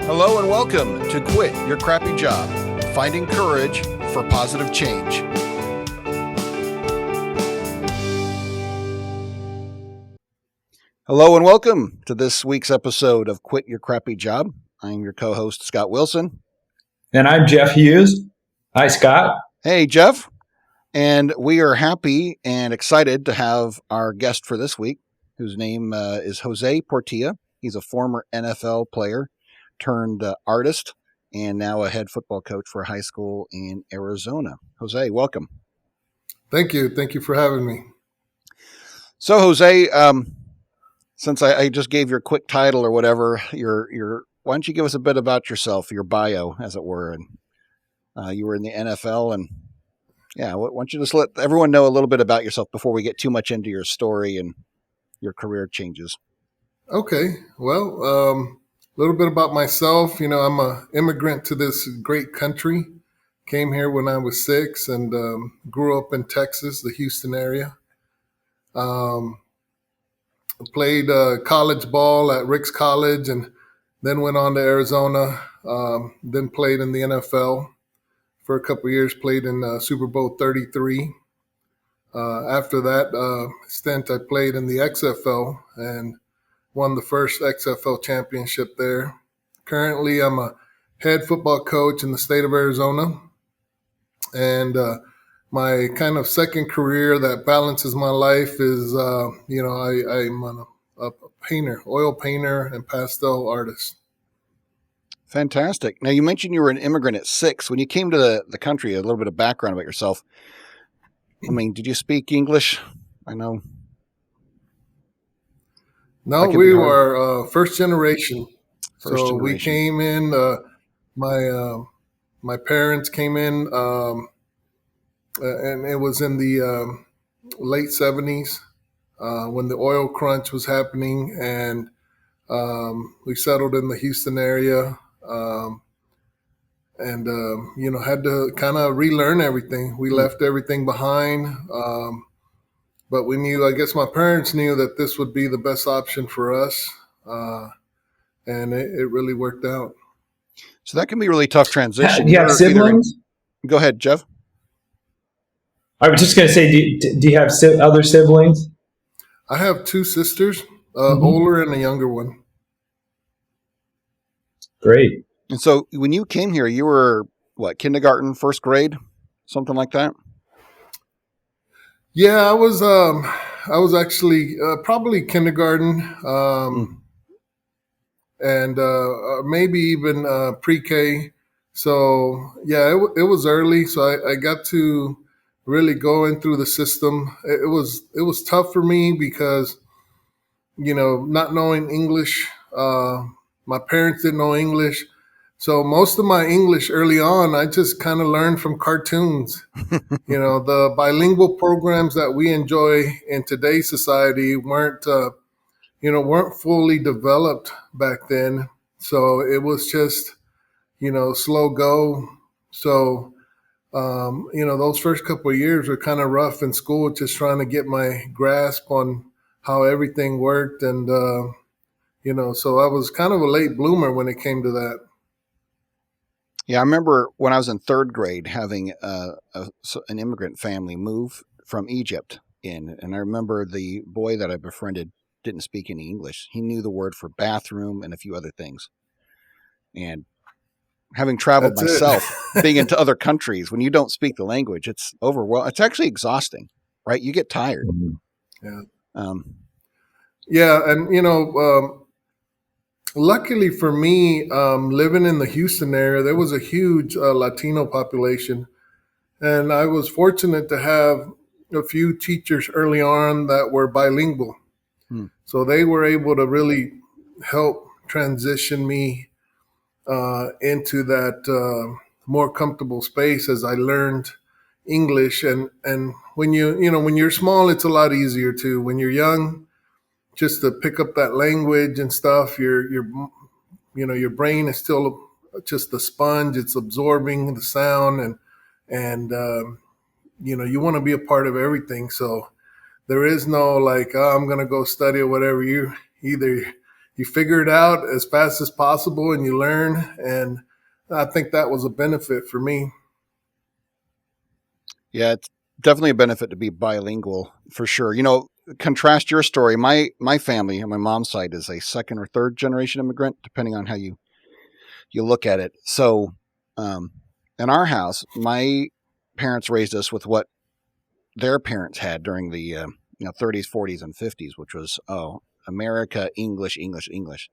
Hello and welcome to Quit Your Crappy Job, Finding Courage for Positive Change. Hello and welcome to this week's episode of Quit Your Crappy Job. I'm your co-host, Scott Wilson. And I'm Jeff Hughes. Hi, Scott. Hey, Jeff. And we are happy and excited to have our guest for this week, whose name is Jose Portilla. He's a former NFL player turned artist and now a head football coach for a high school in Arizona. Jose, welcome. Thank you. Thank you for having me. So, Jose, since I just gave your quick title or whatever, why don't you give us a bit about yourself, your bio, as it were? And you were in the NFL, and why don't you just let everyone know a little bit about yourself before we get too much into your story and your career changes? Okay. Well, a little bit about myself. I'm an immigrant to this great country. Came here when I was 6 and grew up in Texas, the Houston area. Played college ball at Rick's College and then went on to Arizona. Then played in the NFL for a couple of years, played in Super Bowl 33. After that stint, I played in the XFL and won the first XFL championship there. Currently, I'm a head football coach in the state of Arizona. And my kind of second career that balances my life is, I'm a painter, oil painter and pastel artist. Fantastic. Now, you mentioned you were an immigrant at 6. When you came to the country, a little bit of background about yourself. I mean, did you speak English? I know. No, we were first generation. We came in, my parents came in, and it was in the late 70s when the oil crunch was happening, and we settled in the Houston area and had to kind of relearn everything. We left everything behind. But we knew, I guess my parents knew that this would be the best option for us. And it really worked out. So that can be a really tough transition. Do you have siblings? Go ahead, Jeff. I was just going to say, do you have other siblings? I have 2 sisters, older and a younger one. Great. And so when you came here, you were, kindergarten, first grade, something like that? Yeah, I was actually probably kindergarten, and maybe even pre-K. So yeah, it was early. So I got to really go in through the system. It was tough for me because, not knowing English. My parents didn't know English. So most of my English early on, I just kind of learned from cartoons. The bilingual programs that we enjoy in today's society weren't fully developed back then. So it was just, slow go. So, those first couple of years were kind of rough in school, just trying to get my grasp on how everything worked. And, so I was kind of a late bloomer when it came to that. Yeah, I remember when I was in 3rd grade having an immigrant family move from Egypt in, and I remember the boy that I befriended didn't speak any English. He knew the word for bathroom and a few other things. And having traveled myself, being into other countries, when you don't speak the language, it's overwhelming. It's actually exhausting, right? You get tired. Yeah. Yeah, and luckily for me, living in the Houston area, there was a huge Latino population. And I was fortunate to have a few teachers early on that were bilingual. So they were able to really help transition me into that more comfortable space as I learned English. And when when you're small, it's a lot easier too. When you're young, just to pick up that language and stuff, your brain is still just a sponge. It's absorbing the sound and you want to be a part of everything. So there is no I'm going to go study or whatever. You either you figure it out as fast as possible and you learn. And I think that was a benefit for me. Yeah, it's definitely a benefit to be bilingual for sure. You know, contrast your story. My family on my mom's side is a second or third generation immigrant, depending on how you look at it. So, in our house, my parents raised us with what their parents had during the 30s, 40s, and 50s, which was America, English, English, English.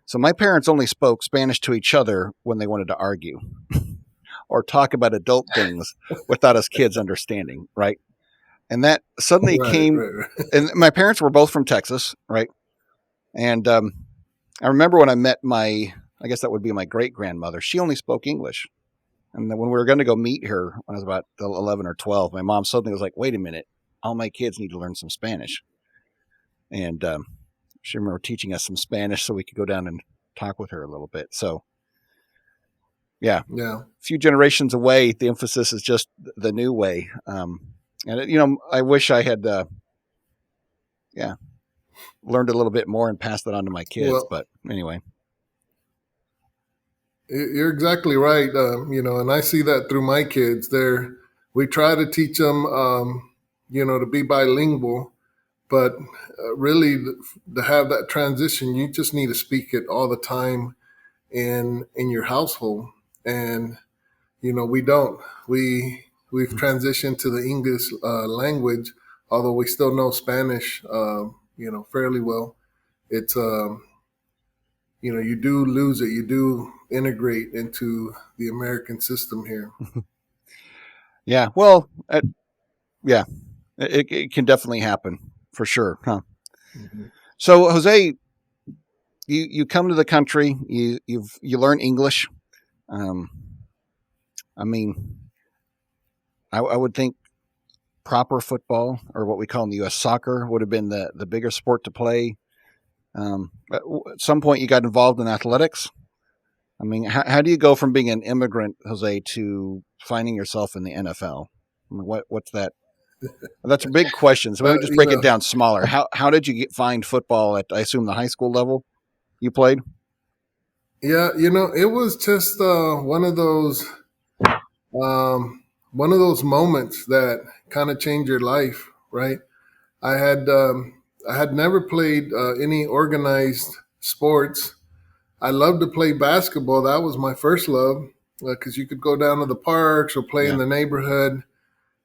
So my parents only spoke Spanish to each other when they wanted to argue or talk about adult things without us kids understanding, right? And that suddenly came. Right. And my parents were both from Texas, right? And I remember when I met I guess that would be my great grandmother. She only spoke English. And then when we were going to go meet her when I was about 11 or 12, my mom suddenly was like, wait a minute, all my kids need to learn some Spanish. And she remember teaching us some Spanish so we could go down and talk with her a little bit. So, yeah, a few generations away, the emphasis is just the new way. And, I wish I had, learned a little bit more and passed it on to my kids. But anyway. You're exactly right. And I see that through my kids. We try to teach them, to be bilingual, but really to have that transition, you just need to speak it all the time in your household. And, we don't. We've transitioned to the English language, although we still know Spanish, fairly well. It's, you do lose it. You do integrate into the American system here. Yeah. Well, it can definitely happen for sure. Huh? Mm-hmm. So Jose, you come to the country, you learn English. I mean, I would think proper football, or what we call in the U.S. soccer, would have been the bigger sport to play. At some point you got involved in athletics. I mean, how do you go from being an immigrant, Jose, to finding yourself in the NFL? I mean, what's that? That's a big question. So maybe just break it down smaller. How did you find football at, I assume, the high school level you played? Yeah, it was just one of those moments that kind of changed your life, right? I had never played any organized sports. I loved to play basketball. That was my first love, because you could go down to the parks or play in the neighborhood,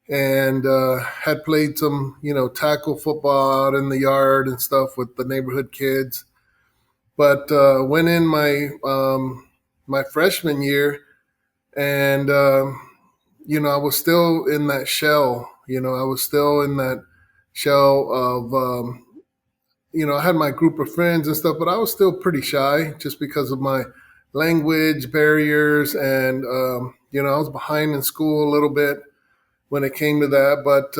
and had played some, tackle football out in the yard and stuff with the neighborhood kids. But went in my freshman year, and I was still in that shell. I was still in that shell of I had my group of friends and stuff, but I was still pretty shy just because of my language barriers. And, I was behind in school a little bit when it came to that. But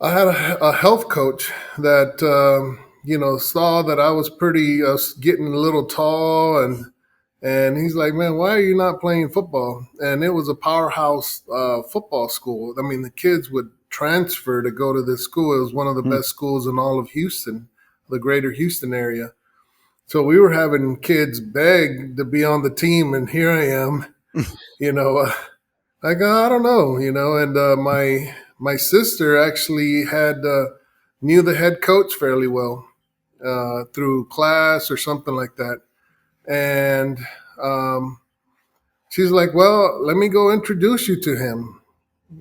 I had a health coach that, saw that I was getting a little tall. And he's like, man, why are you not playing football? And it was a powerhouse football school. I mean, the kids would transfer to go to this school. It was one of the best schools in all of Houston, the greater Houston area. So we were having kids beg to be on the team, and here I am, I don't know, and my sister actually knew the head coach fairly well through class or something like that. And she's like, well, let me go introduce you to him.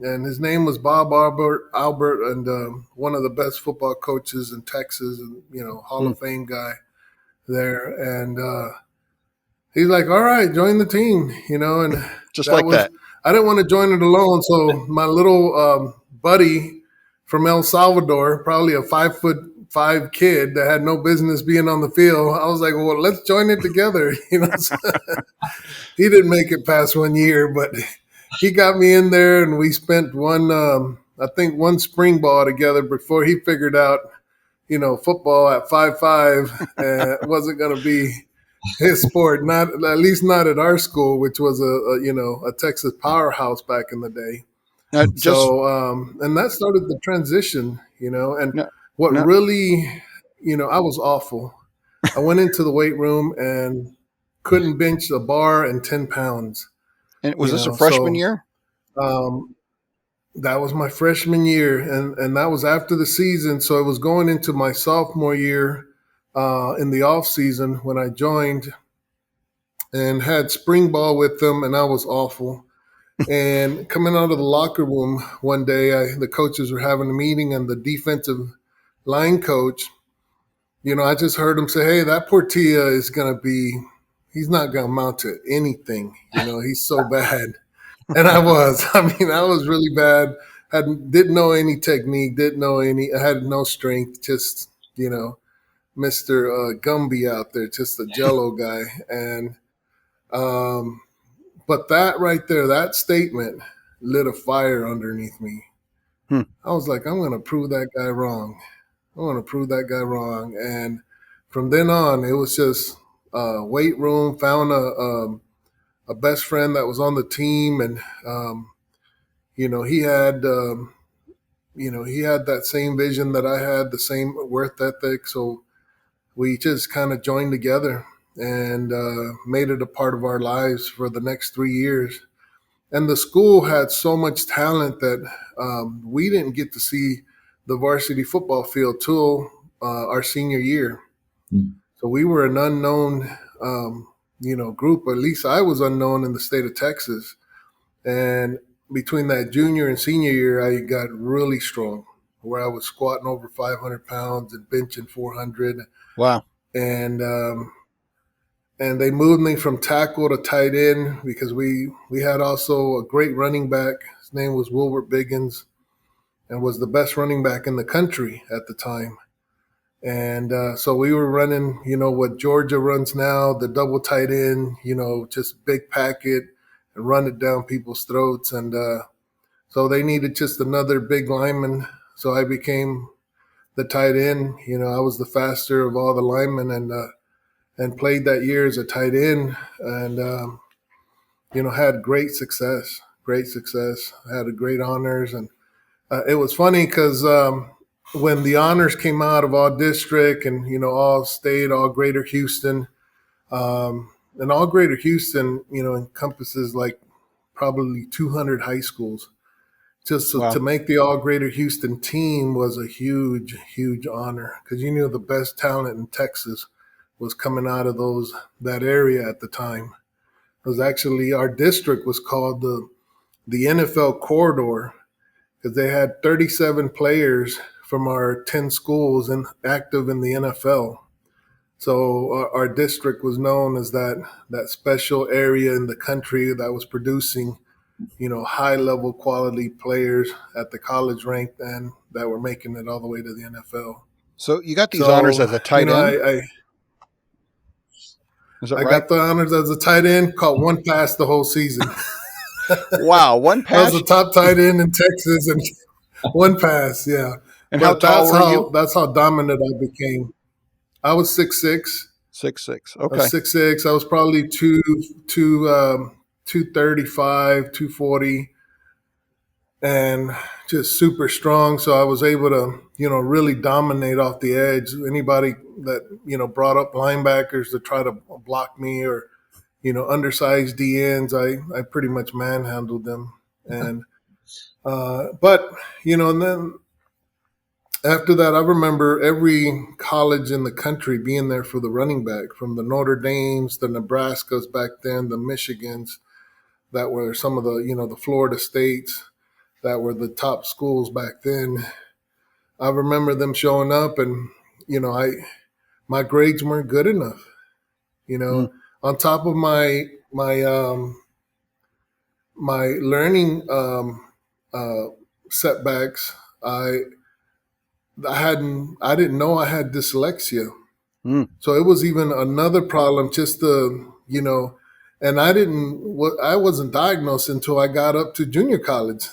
And his name was Bob Albert, and one of the best football coaches in Texas, and Hall of Fame guy there. And he's like, all right, join the team, and just that like that. I didn't want to join it alone, so my little buddy from El Salvador, probably a 5'5" kid that had no business being on the field, I was like, well, let's join it together. So he didn't make it past 1 year, but he got me in there, and we spent one spring ball together before he figured out, football at 5'5" wasn't going to be his sport. Not at least not at our school, which was a Texas powerhouse back in the day. And that started the transition, and really, I was awful. I went into the weight room and couldn't bench a bar and 10 pounds, And was this a freshman So year? um, that was my freshman year. And that was after the season. So it was going into my sophomore year in the off season when I joined and had spring ball with them, and I was awful. And coming out of the locker room one day, the coaches were having a meeting, and the defensive line coach, I just heard him say, "Hey, that Portilla is going to he's not going to amount to anything. He's so bad." And I was. I mean, I was really bad. Didn't know any technique, I had no strength, just, Mr. Gumby out there, just a jello guy. And, but that right there, that statement lit a fire underneath me. Hmm. I was like, I'm going to prove that guy wrong. I want to prove that guy wrong. And from then on, it was just weight room, found a best friend that was on the team. And, he had, he had that same vision that I had, the same worth ethic. So we just kind of joined together and made it a part of our lives for the next 3 years. And the school had so much talent that we didn't get to see the varsity football field till our senior year. Mm. So we were an unknown, group. At least I was unknown in the state of Texas. And between that junior and senior year, I got really strong, where I was squatting over 500 pounds and benching 400. Wow. And they moved me from tackle to tight end because we had also a great running back. His name was Wilbert Biggins, and was the best running back in the country at the time. And so we were running, what Georgia runs now, the double tight end, just big packet and run it down people's throats. And so they needed just another big lineman. So I became the tight end. I was the faster of all the linemen, and played that year as a tight end, and had great success. Had a great honors, and it was funny because when the honors came out of all district and all state, all Greater Houston, and all Greater Houston, encompasses like probably 200 high schools. Just Wow. to make the all Greater Houston team was a huge, huge honor because the best talent in Texas was coming out of that area at the time. It was actually, our district was called the NFL corridor because they had 37 players from our 10 schools active in the NFL. So our district was known as that special area in the country that was producing, high level quality players at the college rank and that were making it all the way to the NFL. So you got these honors as a tight end? Is that I right? got the honors as a tight end, caught one pass the whole season. Wow, one I was pass. the top tight end in Texas, and one pass, yeah. And how But tall were you? that's how dominant I became. I was 6'6". 6'6". I Okay. was 6'6". I was probably 235, 240, and just super strong. So I was able to, really dominate off the edge. Anybody that, brought up linebackers to try to block me or, undersized DNs, I pretty much manhandled them. And, but, and then after that, I remember every college in the country being there for the running back, from the Notre Dames, the Nebraskas back then, the Michigans that were some of the, the Florida States that were the top schools back then. I remember them showing up, and my grades weren't good enough. On top of my learning setbacks, I didn't know I had dyslexia. Mm. So it was even another problem, just and I wasn't diagnosed until I got up to junior college.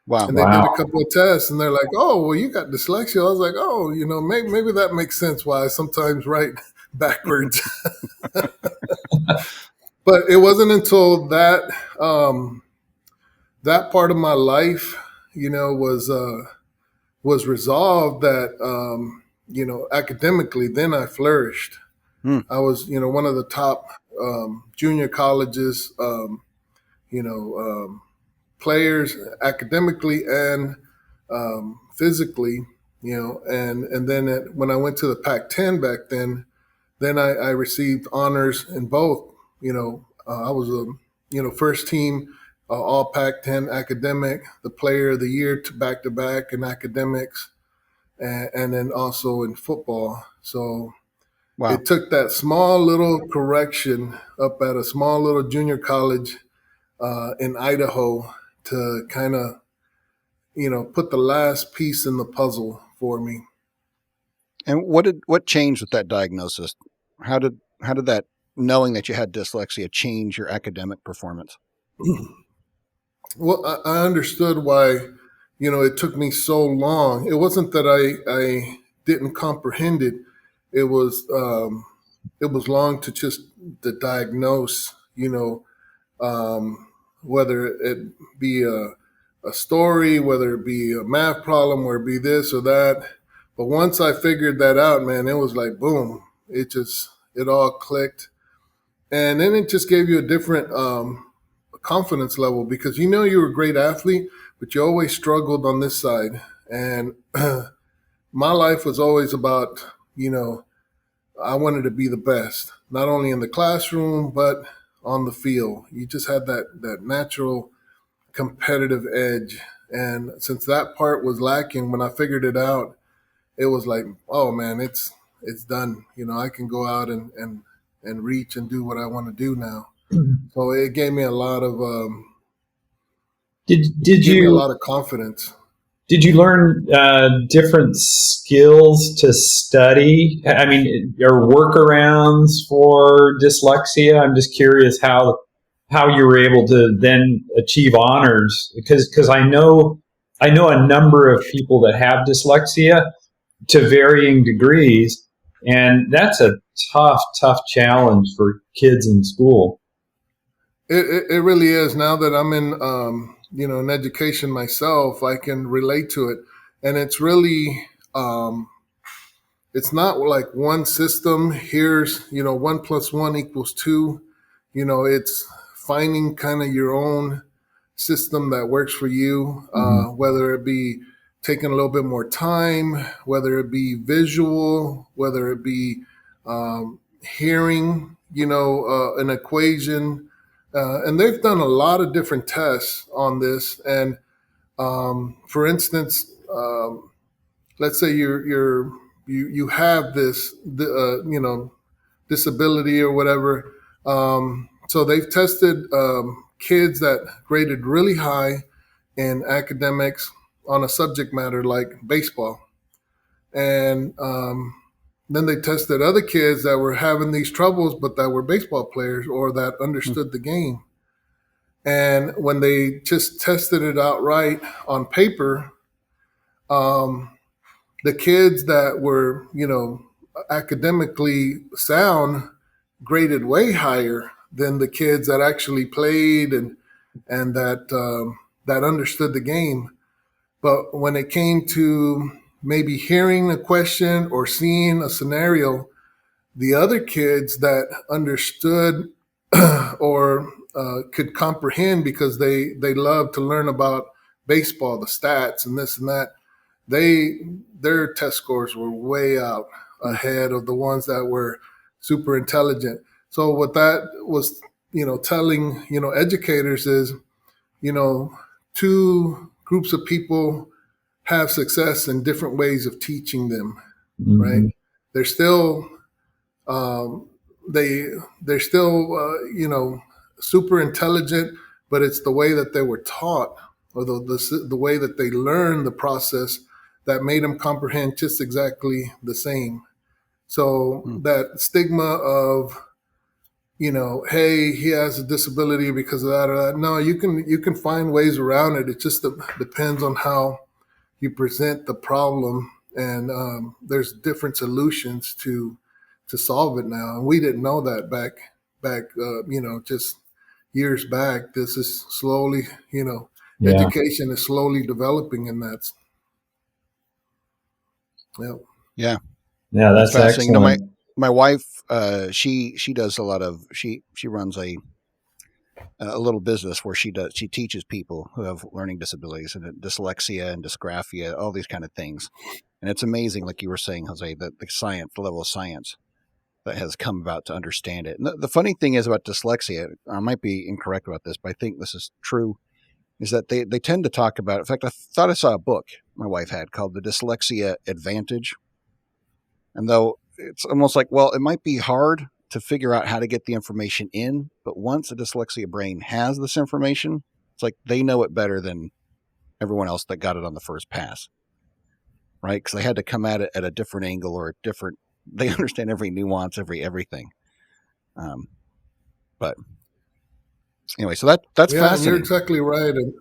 Wow. And they did a couple of tests, and they're like, "Oh, well, you got dyslexia." I was like, "Oh, maybe that makes sense why I sometimes write backwards." But it wasn't until that part of my life, was resolved that academically, then I flourished. Hmm. I was, one of the top junior colleges, players academically and physically, and then when I went to the Pac-10 back then I received honors in both. I was a first team all Pac-10 academic, the player of the year back to back in academics, and then also in football. So Wow. it took that small little correction up at a small little junior college in Idaho to kind of put the last piece in the puzzle for me. And what changed with that diagnosis? How did that, knowing that you had dyslexia, change your academic performance? Well, I understood why, it took me so long. It wasn't that I didn't comprehend it. It was long to diagnose, whether it be a story, whether it be a math problem, whether it be this or that. But once I figured that out, man, it was like, boom, it all clicked. And then it just gave you a different confidence level because you were a great athlete, but you always struggled on this side. And my life was always about, I wanted to be the best, not only in the classroom, but on the field. You just had that natural competitive edge. And since that part was lacking, when I figured it out, it was like, oh man, it's done. I can go out and reach and do what I want to do now. So it gave me a lot of a lot of confidence. Did you learn different skills to study? I mean, or workarounds for dyslexia? I'm just curious how you were able to then achieve honors because I know a number of people that have dyslexia to varying degrees, and that's a tough challenge for kids in school. It really is. Now that I'm in in education myself, I can relate to it, and it's really it's not like one system. Here's 1 + 1 = 2. It's finding kind of your own system that works for you, whether it be taking a little bit more time, whether it be visual, whether it be hearing, an equation. And they've done a lot of different tests on this. And for instance, let's say you have this, disability or whatever. So they've tested kids that graded really high in academics on a subject matter like baseball. And then they tested other kids that were having these troubles, but that were baseball players or that understood the game. And when they just tested it outright on paper, the kids that were, academically sound graded way higher than the kids that actually played and that understood the game. But when it came to maybe hearing a question or seeing a scenario, the other kids that understood or could comprehend because they love to learn about baseball, the stats and this and that, their test scores were way out ahead of the ones that were super intelligent. So what that was, telling, educators is, two groups of people have success in different ways of teaching them, right? They're still, they're still, super intelligent, but it's the way that they were taught or the way that they learned the process that made them comprehend just exactly the same. So that stigma of, hey, he has a disability because of that or that. No, you can find ways around it. It just depends on how you present the problem, and there's different solutions to solve it now. And we didn't know that back, just years back. This is slowly, education is slowly developing in that. Yeah. Yeah, It's that's fascinating. You know, excellent. my wife, she does a lot of she runs a little business where she teaches people who have learning disabilities and dyslexia and dysgraphia, all these kind of things. And it's amazing, like you were saying, Jose, the level of science that has come about to understand it. And the funny thing is about dyslexia, I might be incorrect about this, but I think this is true, is that they tend to talk about, in fact, I thought I saw a book my wife had called The Dyslexia Advantage. And though it's almost like, well, it might be hard to figure out how to get the information in, but once a dyslexia brain has this information, it's like they know it better than everyone else that got it on the first pass, right? Because they had to come at it at a different angle or a different. They understand every nuance, everything. But anyway, so that's Yeah, and you're fascinating. exactly right. And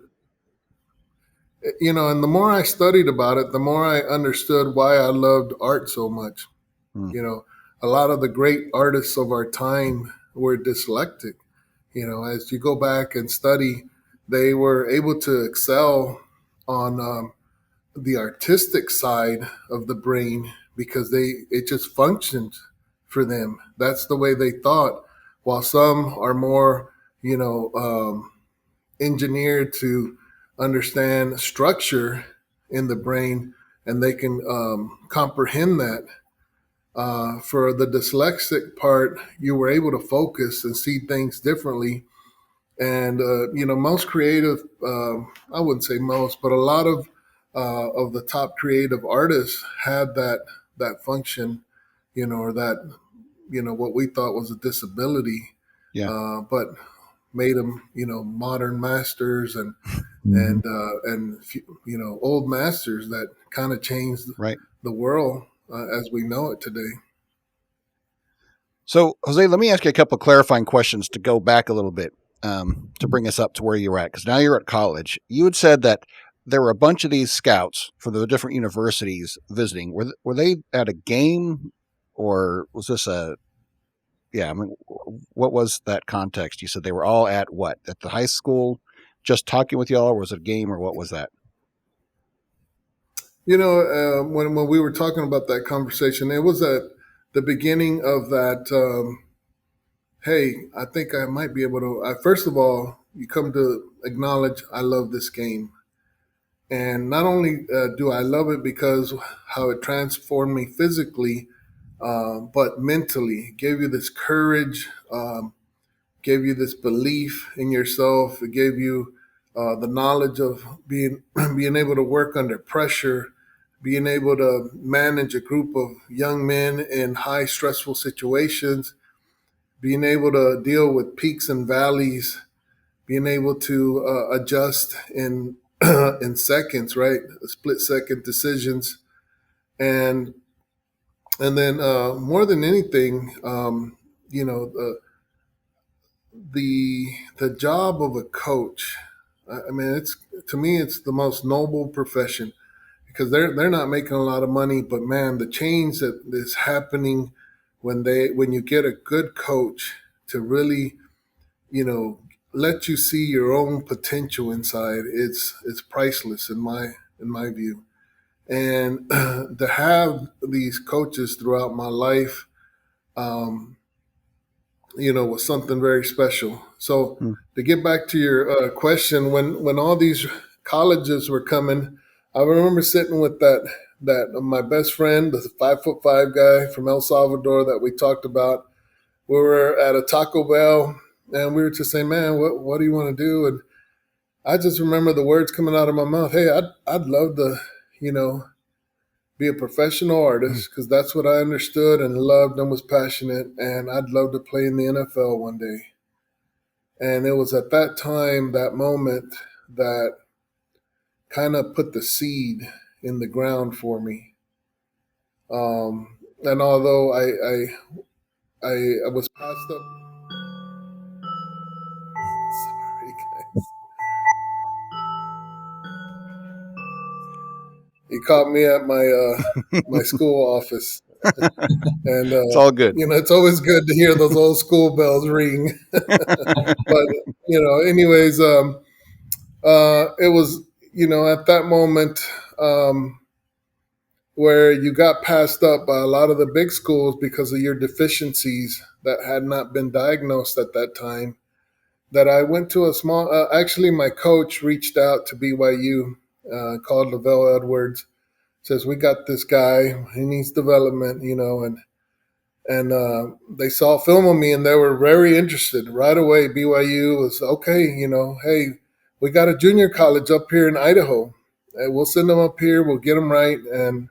and the more I studied about it, the more I understood why I loved art so much. Hmm. A lot of the great artists of our time were dyslexic. As you go back and study, they were able to excel on the artistic side of the brain because it just functioned for them. That's the way they thought. While some are more, engineered to understand structure in the brain, and they can comprehend that. For the dyslexic part, you were able to focus and see things differently. And most creative, I wouldn't say most, but a lot of the top creative artists had that function, or that what we thought was a disability, Yeah. but made them modern masters and Mhm. old masters that kind of changed Right. the world as we know it today. So, Jose, let me ask you a couple of clarifying questions to go back a little bit to bring us up to where you're at. Because now you're at college. You had said that there were a bunch of these scouts for the different universities visiting. Were they at a game, or was this a? Yeah, I mean, what was that context? You said they were all at what? At the high school, just talking with y'all, or was it a game, or what was that? When we were talking about that conversation, it was at the beginning of that. Hey, I think I might be able to. First of all, you come to acknowledge I love this game. And not only do I love it because how it transformed me physically, but mentally. It gave you this courage, gave you this belief in yourself. It gave you the knowledge of being able to work under pressure, being able to manage a group of young men in high stressful situations, being able to deal with peaks and valleys, being able to adjust in in seconds, right? Split second decisions, and then more than anything, the job of a coach. I mean, it's to me, it's the most noble profession because they're not making a lot of money, but man, the change that is happening when you get a good coach to really, you know, let you see your own potential inside, it's priceless in my view. And to have these coaches throughout my life, um, was something very special. So Hmm. to get back to your question, when all these colleges were coming, I remember sitting with that my best friend, the 5'5" guy from El Salvador that we talked about. We were at a Taco Bell, and we were just saying, "Man, what do you want to do?" And I just remember the words coming out of my mouth. Hey, I'd love to, you know, be a professional Hmm. artist because that's what I understood and loved and was passionate. And I'd love to play in the NFL one day. And it was at that time, that moment, that kind of put the seed in the ground for me. And although I was passed up, sorry guys, he caught me at my school office, and It's all good. it's always good to hear those old school bells ring. But anyways, it was at that moment. Um, where you got passed up by a lot of the big schools because of your deficiencies that had not been diagnosed at that time. That I went to a small. Actually, my coach reached out to BYU, called Lavelle Edwards. Says we got this guy. He needs development, and they saw film of me and they were very interested right away. BYU was okay. Hey, we got a junior college up here in Idaho. We'll send them up here. We'll get them right, and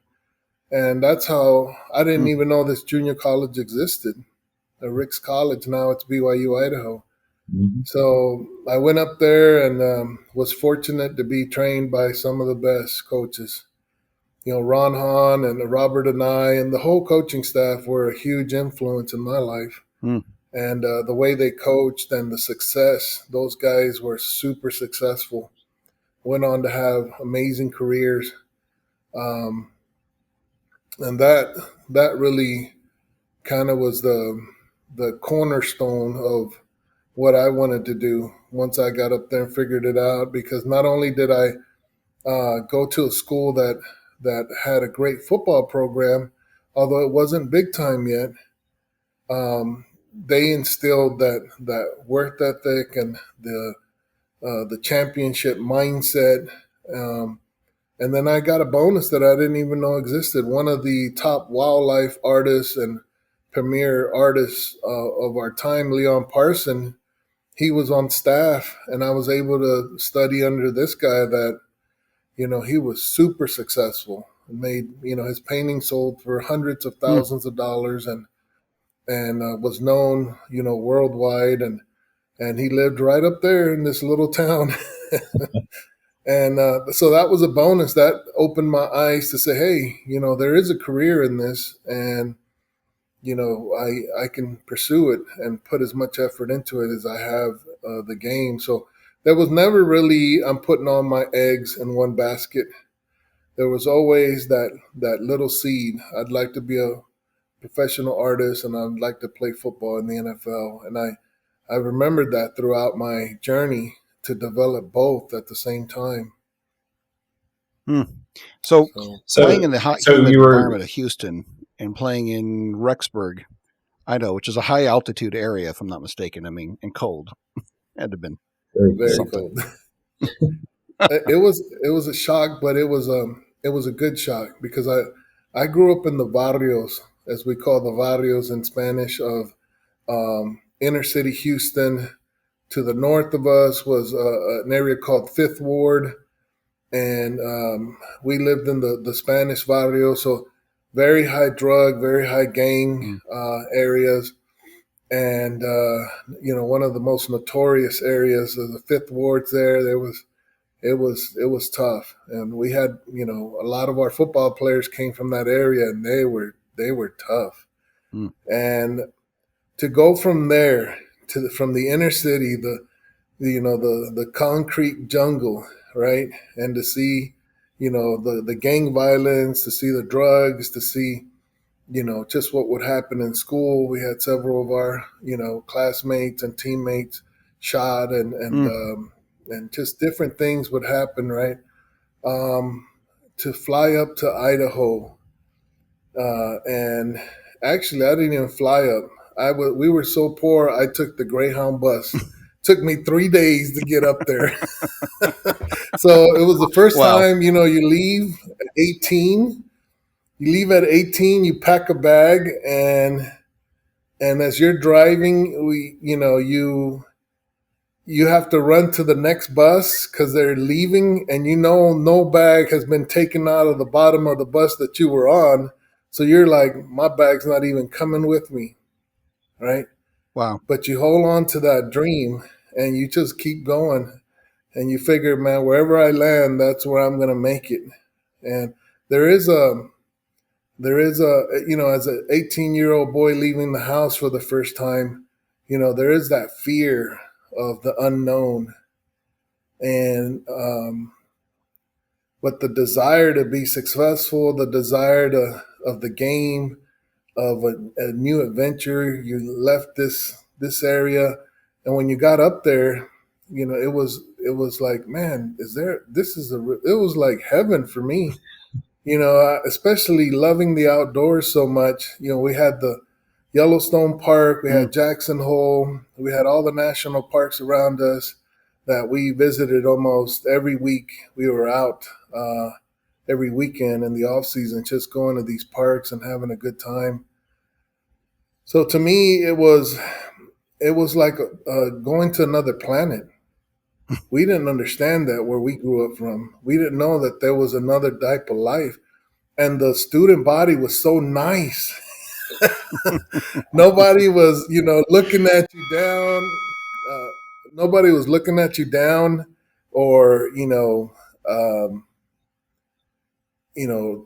that's how I didn't even know this junior college existed. Rick's College. Now it's BYU Idaho. Mm-hmm. So I went up there and was fortunate to be trained by some of the best coaches. Ron Hahn and Robert and the whole coaching staff were a huge influence in my life. And the way they coached and the success, those guys were super successful. Went on to have amazing careers. And that really kind of was the cornerstone of what I wanted to do once I got up there and figured it out. Because not only did I go to a school that had a great football program, although it wasn't big time yet, they instilled that work ethic and the championship mindset. And then I got a bonus that I didn't even know existed. One of the top wildlife artists and premier artists of our time, Leon Parson, he was on staff, and I was able to study under this guy that, he was super successful. Made, his painting sold for hundreds of thousands of dollars and was known, worldwide. And he lived right up there in this little town. And so that was a bonus that opened my eyes to say, hey, there is a career in this, and, I can pursue it and put as much effort into it as I have the game. So there was never really, I'm putting all my eggs in one basket. There was always that little seed. I'd like to be a professional artist, and I'd like to play football in the NFL. And I remembered that throughout my journey to develop both at the same time. So playing in the hot, humid environment of Houston and playing in Rexburg, Idaho, which is a high altitude area, if I'm not mistaken. I mean, and cold. Had to have been very cold. It was a shock, but it was a good shock because I grew up in the barrios, as we call the barrios in Spanish, of inner city Houston. To the north of us was an area called Fifth Ward, and we lived in the Spanish barrio, so very high drug, very high gang areas. And, one of the most notorious areas of the Fifth Ward's there was, it was tough. And we had, a lot of our football players came from that area, and they were tough. And to go from there from the inner city, the concrete jungle, right? And to see, the gang violence, to see the drugs, to see, just what would happen in school. We had several of our, classmates and teammates shot, and just different things would happen, right? To fly up to Idaho, and actually, I didn't even fly up. We were so poor, I took the Greyhound bus. Took me 3 days to get up there. So it was the first time, you leave at 18. You leave at 18, you pack a bag, and as you're driving, you have to run to the next bus because they're leaving, and no bag has been taken out of the bottom of the bus that you were on. So you're like, my bag's not even coming with me, right? Wow. But you hold on to that dream, and you just keep going, and you figure, man, wherever I land, that's where I'm going to make it. And there is a, as an 18-year-old boy leaving the house for the first time, there is that fear of the unknown. And, but the desire to be successful, the desire of the game, of a new adventure, you left this area. And when you got up there, it was like, man, it was like heaven for me. especially loving the outdoors so much. We had the Yellowstone Park, we Mm. had Jackson Hole, we had all the national parks around us that we visited almost every week. We were out every weekend in the off season, just going to these parks and having a good time. So to me, it was like going to another planet. We didn't understand that where we grew up from. We didn't know that there was another type of life, and the student body was so nice. Nobody was, looking at you down. Uh, Nobody was looking at you down, or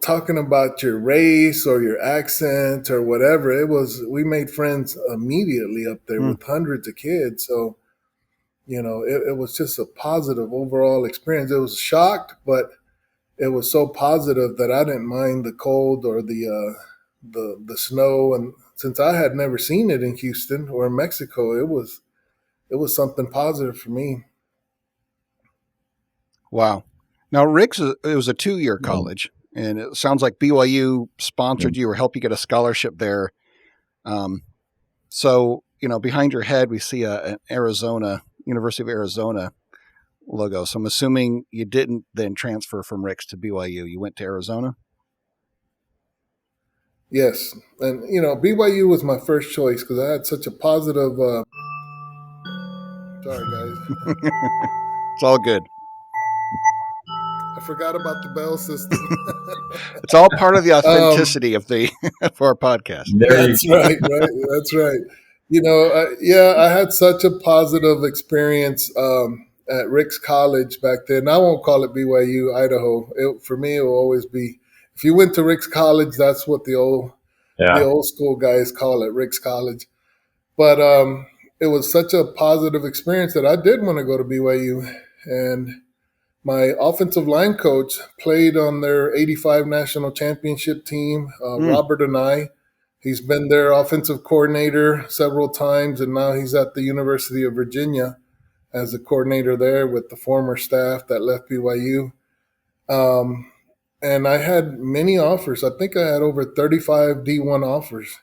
talking about your race or your accent or whatever. We made friends immediately up there Mm. with hundreds of kids. So, it was just a positive overall experience. It was shocked, but it was so positive that I didn't mind the cold or the snow. And since I had never seen it in Houston or in Mexico, it was something positive for me. Wow. Now, it was a 2-year college, and it sounds like BYU sponsored you or helped you get a scholarship there. Um, so, behind your head, we see an University of Arizona logo. So I'm assuming you didn't then transfer from Rick's to BYU. You went to Arizona? Yes, and BYU was my first choice because I had such a positive. Sorry, guys, It's all good. I forgot about the bell system. It's all part of the um, authenticity of of our podcast. There you that's right, right. That's right. Yeah, I had such a positive experience at Rick's College back then. I won't call it BYU, Idaho. For me, it will always be. If you went to Rick's College, that's what the Yeah. old school guys call it, Rick's College. But it was such a positive experience that I did want to go to BYU. And my offensive line coach played on their '85 national championship team, Mm. Robert and I. He's been their offensive coordinator several times, and now he's at the University of Virginia as a coordinator there with the former staff that left BYU. Um, and I had many offers. I think I had over 35 D1 offers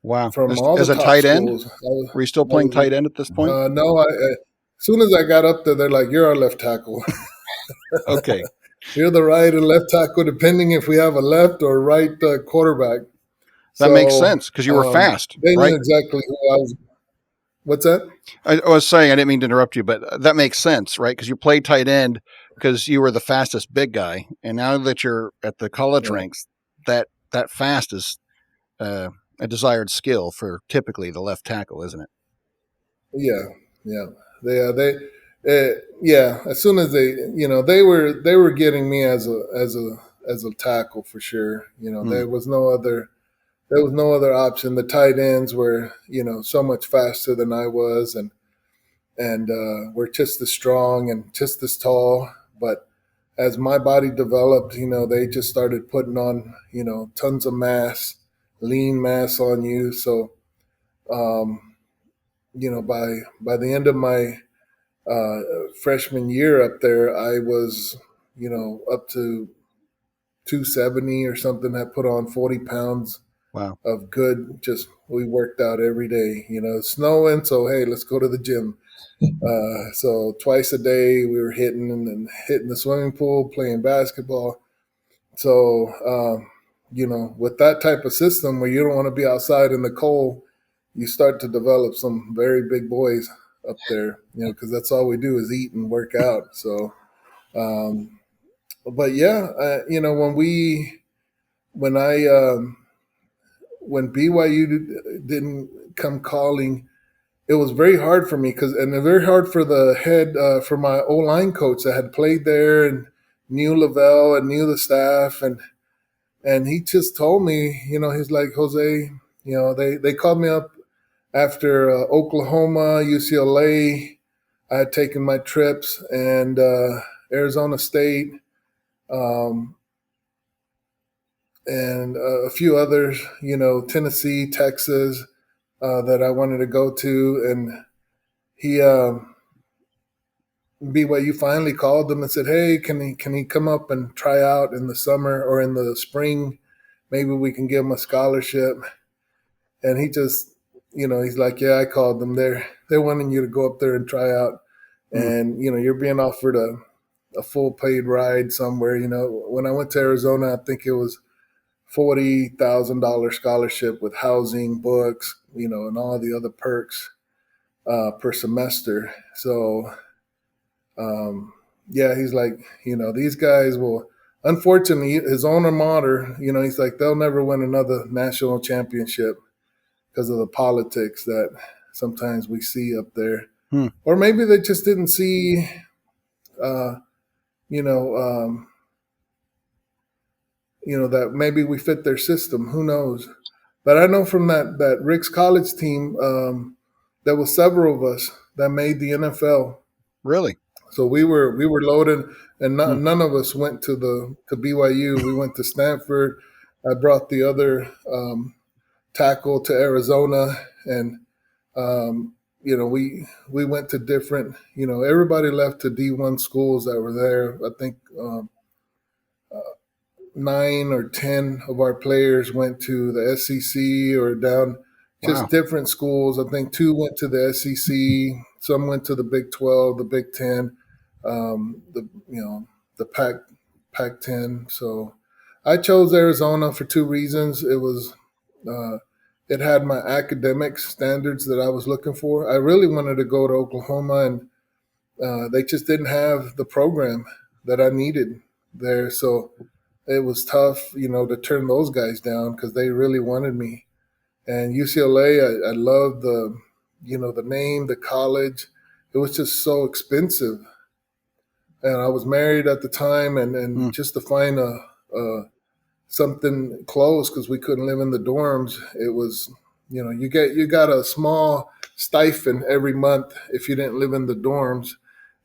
Wow. from all the As a top tight end? schools. Were you still playing tight end at this point? No, as soon as I got up there, they're like, "You're our left tackle. Okay. You're the right and left tackle, depending if we have a left or right quarterback." That makes So sense because you were fast, they knew right? exactly who I was. What's that? I was saying, I didn't mean to interrupt you, but that makes sense, right? Because you played tight end because you were the fastest big guy. And now that you're at the college Yeah, ranks, that fast is uh, a desired skill for typically the left tackle, isn't it? yeah, yeah. Yeah. As soon as they were getting me as a tackle for sure. Hmm. There was no other option. The tight ends were so much faster than I was, and were just as strong and just as tall. But as my body developed, they just started putting on tons of mass, lean mass on you. So um, by the end of my uh, freshman year up there, I was up to 270 or something. I put on 40 pounds Wow. of good. Just we worked out every day. Snowing, so hey, let's go to the gym. So twice a day we were hitting the swimming pool, playing basketball. So with that type of system where you don't want to be outside in the cold, you start to develop some very big boys up there. Because that's all we do is eat and work out. So, um, but yeah, when I when BYU didn't come calling, it was very hard for me and very hard for the head for my O line coach that had played there and knew Lavelle and knew the staff, and he just told me, he's like, Jose, they called me up after Oklahoma, UCLA. I had taken my trips and Arizona State, um, and a few others, Tennessee, Texas, that I wanted to go to, and he BYU finally called him and said, "Hey, can he come up and try out in the summer or in the spring? Maybe we can give him a scholarship." And he just, he's like, "Yeah, I called them. They're wanting you to go up there and try out, Hmm. and you're being offered a full paid ride somewhere." When I went to Arizona, I think it was $40,000 scholarship with housing, books, and all the other perks per semester. So, yeah, he's like, these guys will. Unfortunately, his alma mater, he's like, they'll never win another national championship because of the politics that sometimes we see up there. Hmm. Or maybe they just didn't see, uh, you know, um, that maybe we fit their system. Who knows? But I know from that Rick's college team, there was several of us that made the NFL. Really? So we were loaded, and Hmm. none of us went to BYU. We went to Stanford. I brought the other tackle to Arizona, and we went to different. Everybody left to D1 schools that were there. I think 9 or 10 of our players went to the SEC or down, just Wow. different schools. I think 2 went to the SEC. Some went to the Big 12, the Big 10, the Pac 10. So I chose Arizona for 2 reasons. Uh, it had my academic standards that I was looking for. I really wanted to go to Oklahoma, and they just didn't have the program that I needed there. So it was tough, to turn those guys down because they really wanted me. And UCLA, I loved the name, the college. It was just so expensive, and I was married at the time, Hmm. and just to find a something close because we couldn't live in the dorms. It was, you got a small stipend every month if you didn't live in the dorms,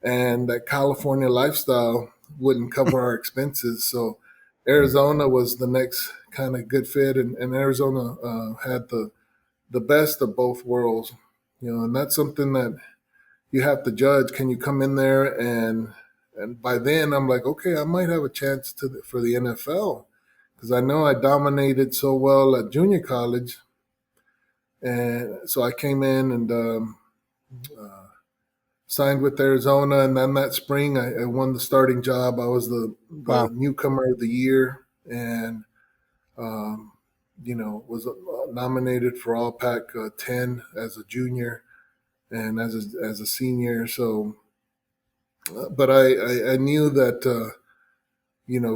and that California lifestyle wouldn't cover our expenses. So Arizona was the next kind of good fit, and Arizona had the best of both worlds, and that's something that you have to judge. Can you come in there and by then I'm like, okay, I might have a chance for the NFL because I know I dominated so well at junior college, and so I came in and uh, signed with Arizona, and then that spring I won the starting job. I was the Wow. newcomer of the year, and um, was nominated for All Pac 10 as a junior and as a senior. So, but I knew that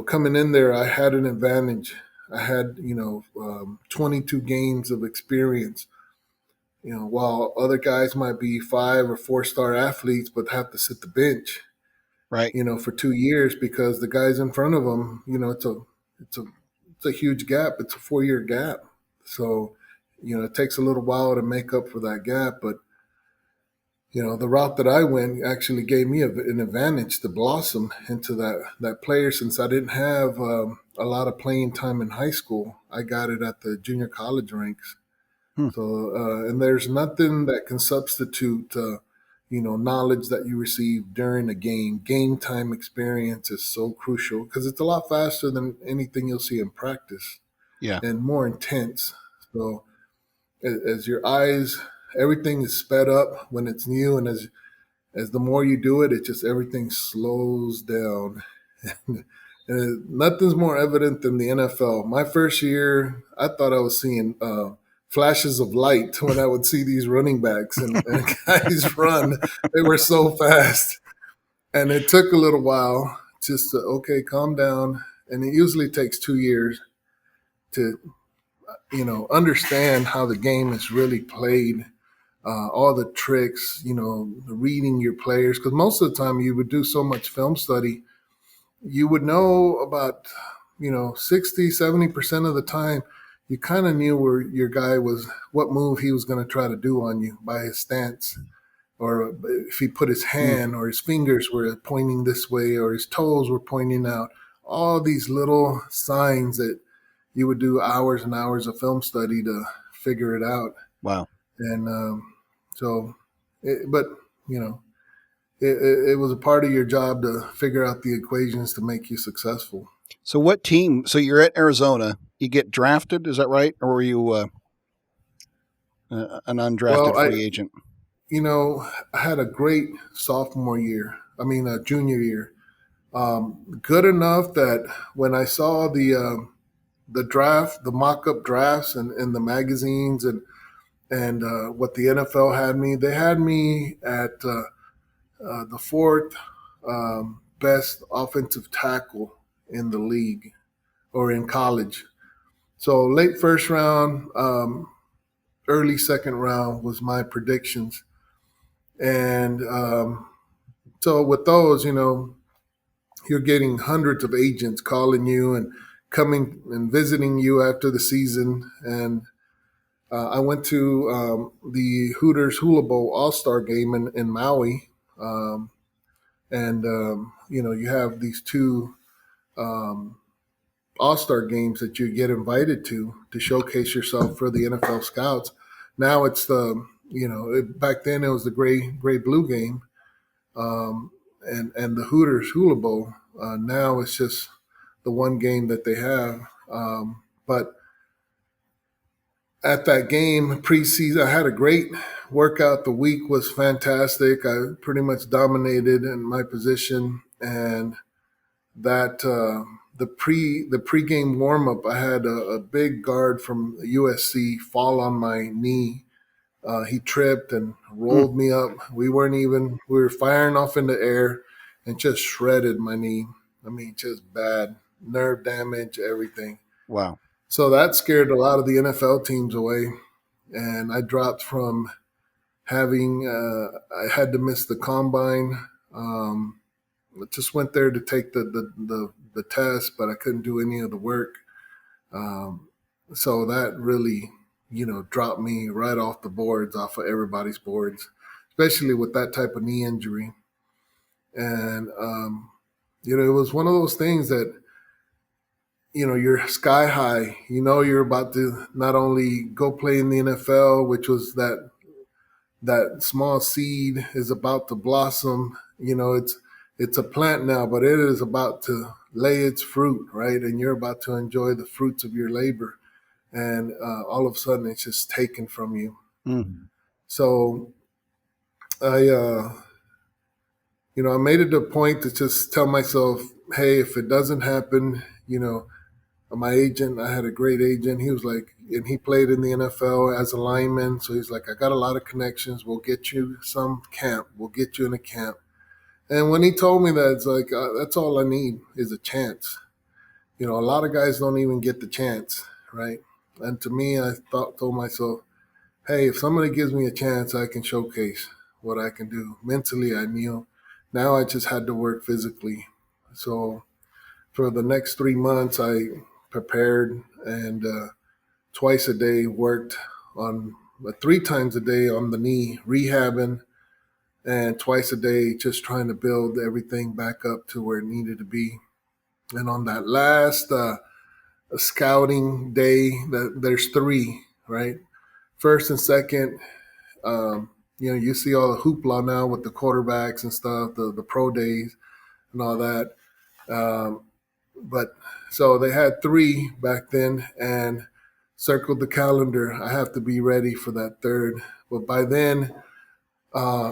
coming in there, I had an advantage. I had 22 games of experience. While other guys might be 5 or 4 star athletes, but have to sit the bench, Right. for 2 years because the guys in front of them, it's a it's a huge gap. It's a 4 year gap. So, it takes a little while to make up for that gap. But the route that I went actually gave me an advantage to blossom into that player since I didn't have a lot of playing time in high school. I got it at the junior college ranks. Hmm. So, and there's nothing that can substitute, knowledge that you receive during a game. Game time experience is so crucial because it's a lot faster than anything you'll see in practice Yeah. and more intense. So, as your eyes, everything is sped up when it's new, and as the more you do it, it just everything slows down. And nothing's more evident than the NFL. My first year, I thought I was seeing flashes of light when I would see these running backs and guys run. They were so fast. And it took a little while just to, okay, calm down. And it usually takes 2 years to, understand how the game is really played, all the tricks, reading your players. Because most of the time you would do so much film study, you would know about, 60, 70% of the time, you kind of knew where your guy was, what move he was going to try to do on you by his stance. Or if he put his Hmm. hand or his fingers were pointing this way or his toes were pointing out, all these little signs that you would do hours and hours of film study to figure it out. Wow. And so, but you know, it was a part of your job to figure out the equations to make you successful. So what team? So you're at Arizona. You get drafted, is that right, or were you an undrafted Well, free agent? I had a great sophomore year. I mean, a junior year. Good enough that when I saw the draft, the mock-up drafts, and the magazines, and what the NFL had me, they had me at the fourth best offensive tackle in the league or in college. So late first round, early second round was my predictions. And so with those, you're getting hundreds of agents calling you and coming and visiting you after the season. And I went to the Hooters Hula Bowl All-Star game in Maui. You have these two All-Star games that you get invited to showcase yourself for the NFL scouts. Now it's back then it was the gray blue game, and the Hooters Hula Bowl. Now it's just the one game that they have. But at that game preseason, I had a great workout. The week was fantastic. I pretty much dominated in my position, and that the pregame warm up, I had a big guard from USC fall on my knee. He tripped and rolled me up. We were firing off in the air and just shredded my knee. I mean, just bad nerve damage, everything. Wow. So that scared a lot of the NFL teams away. And I dropped from having, I had to miss the combine. Just went there to take the test, but I couldn't do any of the work. So that really, dropped me right off the boards, off of everybody's boards, especially with that type of knee injury. And, it was one of those things that, you're sky high. You're about to not only go play in the NFL, which was that small seed is about to blossom. It's a plant now, but it is about to lay its fruit, right? And you're about to enjoy the fruits of your labor. And all of a sudden, it's just taken from you. Mm-hmm. So I made it a point to just tell myself, hey, if it doesn't happen, my agent, I had a great agent. He was like, and he played in the NFL as a lineman. So he's like, I got a lot of connections. We'll get you some camp. We'll get you in a camp. And when he told me that, it's like, that's all I need is a chance. A lot of guys don't even get the chance, right? And to me, I told myself, hey, if somebody gives me a chance, I can showcase what I can do. Mentally, I knew. Now I just had to work physically. So for the next 3 months, I prepared and twice a day worked on, 3 times a day on the knee, rehabbing, and twice a day just trying to build everything back up to where it needed to be. And on that last scouting day, there's 3, right? First and second, you see all the hoopla now with the quarterbacks and stuff, the pro days and all that. But so they had 3 back then and circled the calendar. I have to be ready for that third. But by then,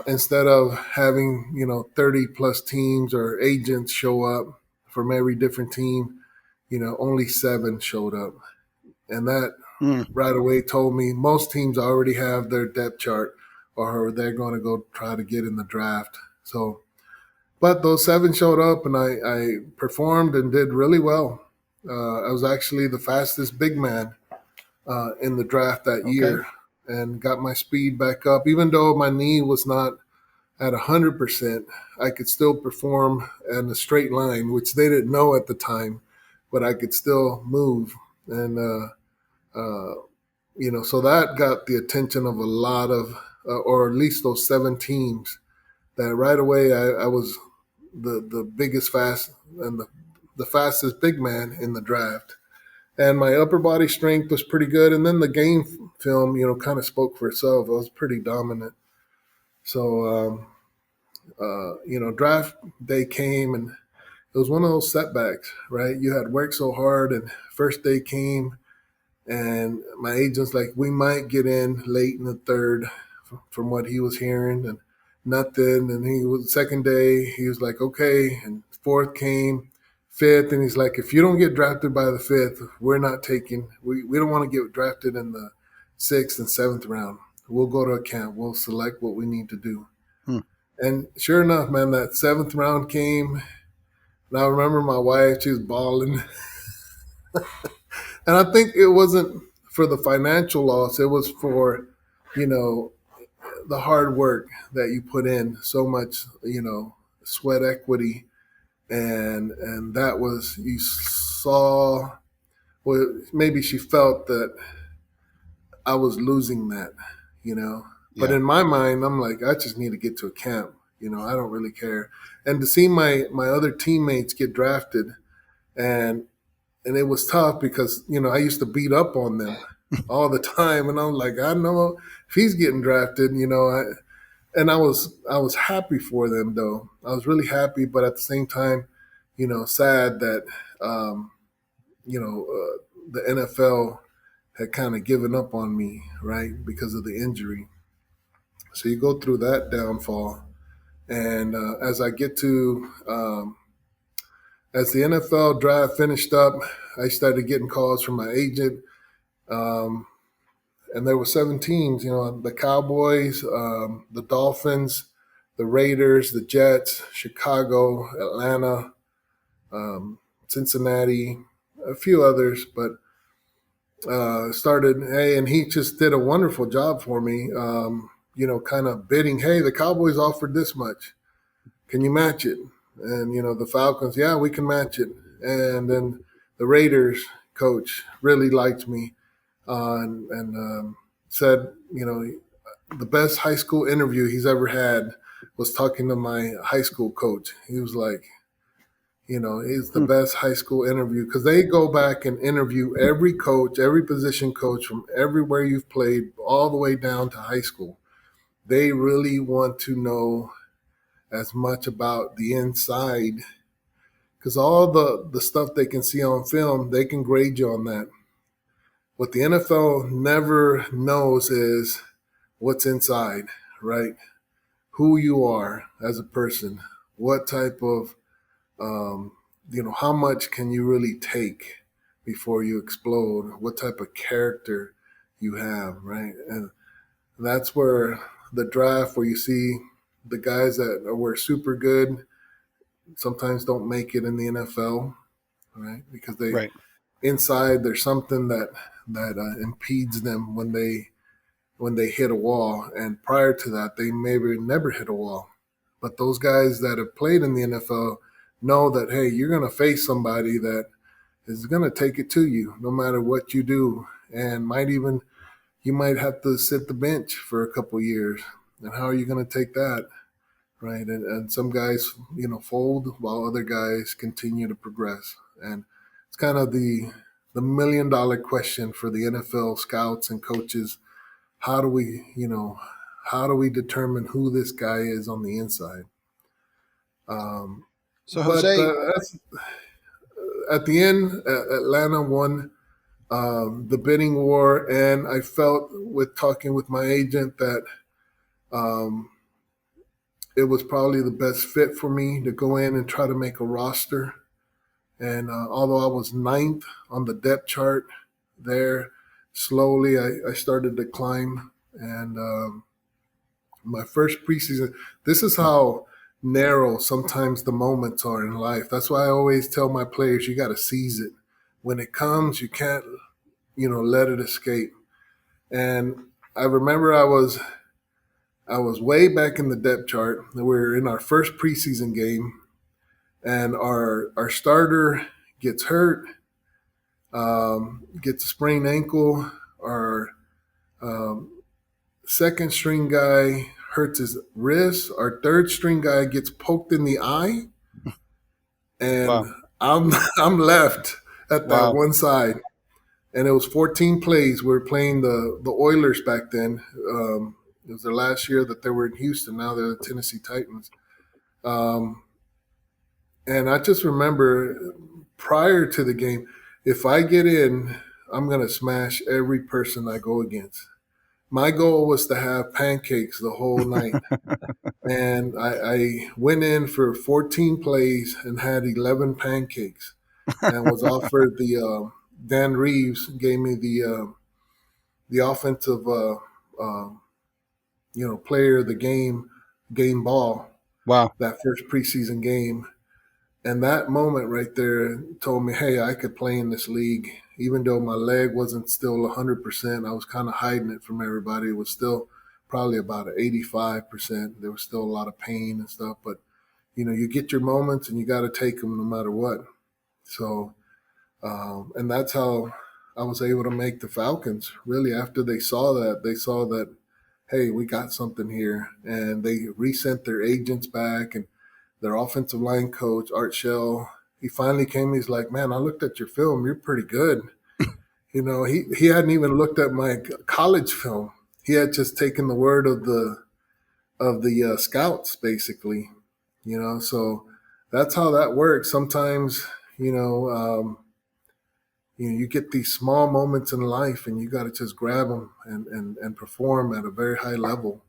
instead of having, 30 plus teams or agents show up from every different team, only 7 showed up. And that right away told me most teams already have their depth chart or they're going to go try to get in the draft. So, but those 7 showed up and I performed and did really well. I was actually the fastest big man in the draft that year and got my speed back up. Even though my knee was not at 100%, I could still perform in a straight line, which they didn't know at the time, but I could still move. And, so that got the attention of a lot of, or at least those 7 teams that right away I was the biggest fast and the fastest big man in the draft. And my upper body strength was pretty good. And then the game film, kind of spoke for itself. I was pretty dominant. So, draft day came, and it was one of those setbacks, right? You had worked so hard, and first day came, and my agent's like, we might get in late in the third, from what he was hearing, and nothing. And he was second day, he was like, okay, and fourth came, fifth, and he's like, if you don't get drafted by the fifth, we're not taking. We don't want to get drafted in the sixth and seventh round. We'll go to a camp. We'll select what we need to do. Hmm. And sure enough, man, that seventh round came. And I remember my wife, she was bawling. And I think it wasn't for the financial loss. It was for, the hard work that you put in, so much, sweat equity. And that was, you saw, well, maybe she felt that I was losing that, But Yeah. in my mind, I'm like, I just need to get to a camp. I don't really care. And to see my other teammates get drafted, and it was tough because I used to beat up on them all the time, and I'm like, I know if he's getting drafted, and I was happy for them though. I was really happy, but at the same time, sad that the NFL had kind of given up on me, right, because of the injury. So you go through that downfall, and as I get to as the NFL draft finished up, I started getting calls from my agent. Um, and there were 7 teams, the Cowboys, the Dolphins, the Raiders, the Jets, Chicago, Atlanta, Cincinnati, a few others, but hey, and he just did a wonderful job for me, kind of bidding, hey, the Cowboys offered this much. Can you match it? And, the Falcons, yeah, we can match it. And then the Raiders coach really liked me, and said, the best high school interview he's ever had was talking to my high school coach. He was like, it's the best high school interview, because they go back and interview every coach, every position coach from everywhere you've played, all the way down to high school. They really want to know as much about the inside, because all the stuff they can see on film, they can grade you on that. What the NFL never knows is what's inside, right? Who you are as a person, what type of, how much can you really take before you explode, what type of character you have, right? And that's where the draft, where you see the guys that were super good, sometimes don't make it in the NFL, right? Because Right. inside there's something that impedes them when they hit a wall, and prior to that they maybe never hit a wall. But those guys that have played in the NFL know that, hey, you're going to face somebody that is going to take it to you no matter what you do, and you might have to sit the bench for a couple years. And how are you going to take that, right? And some guys, fold, while other guys continue to progress. And it's kind of the $1 million question for the NFL scouts and coaches. How do we determine who this guy is on the inside? So But Jose, at the end, Atlanta won the bidding war, and I felt, with talking with my agent, that it was probably the best fit for me to go in and try to make a roster. And although I was 9th on the depth chart there, slowly I started to climb. And my first preseason, this is how narrow sometimes the moments are in life. That's why I always tell my players, you got to seize it. When it comes, you can't, let it escape. And I remember I was way back in the depth chart. We were in our first preseason game, and our starter gets hurt, gets a sprained ankle. Our second string guy hurts his wrist. Our third string guy gets poked in the eye, and wow, I'm left at that wow, one side. And it was 14 plays. We were playing the Oilers back then. It was their last year that they were in Houston. Now they're the Tennessee Titans. Um, and I just remember prior to the game, if I get in, I'm going to smash every person I go against. My goal was to have pancakes the whole night. And I went in for 14 plays and had 11 pancakes and was offered Dan Reeves gave me the offensive, player of the game ball, Wow. that first preseason game. And that moment right there told me, hey, I could play in this league. Even though my leg wasn't still 100%, I was kind of hiding it from everybody. It was still probably about an 85%. There was still a lot of pain and stuff. But, you get your moments and you got to take them no matter what. So, and that's how I was able to make the Falcons. Really, after they saw that, hey, we got something here. And they resent their agents back, and their offensive line coach, Art Shell, he finally came. He's like, man, I looked at your film. You're pretty good. He hadn't even looked at my college film. He had just taken the word of the scouts, basically. So that's how that works. Sometimes, you get these small moments in life, and you got to just grab them and perform at a very high level.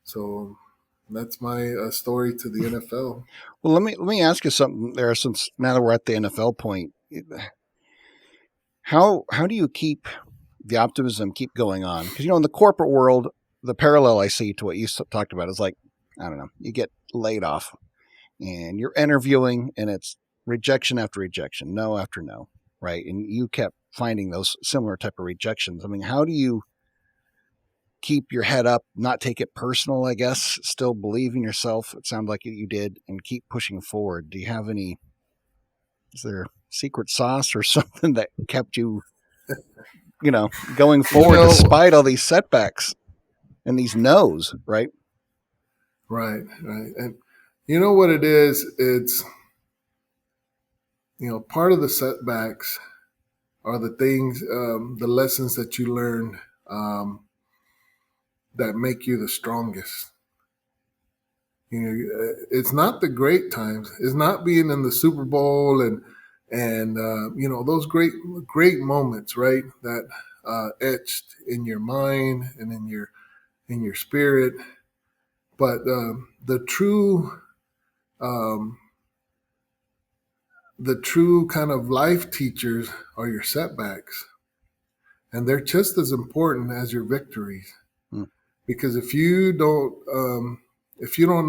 So that's my story to the NFL. Well, let me ask you something there, since now that we're at the NFL point. How do you keep the optimism keep going on? Because in the corporate world, the parallel I see to what you talked about is like, I don't know, you get laid off and you're interviewing and it's rejection after rejection, no after no, right? And you kept finding those similar type of rejections. I mean, how do you keep your head up, not take it personal, I guess, still believe in yourself? It sounds like you did, and keep pushing forward. Do you have is there secret sauce or something that kept you, going forward despite all these setbacks and these no's, right? Right. And you know what it is? It's, part of the setbacks are the things, the lessons that you learn that make you the strongest. It's not the great times. It's not being in the Super Bowl and those great moments, right? That etched in your mind and in your spirit. But um, the true kind of life teachers are your setbacks, and they're just as important as your victories. Hmm. Because if you don't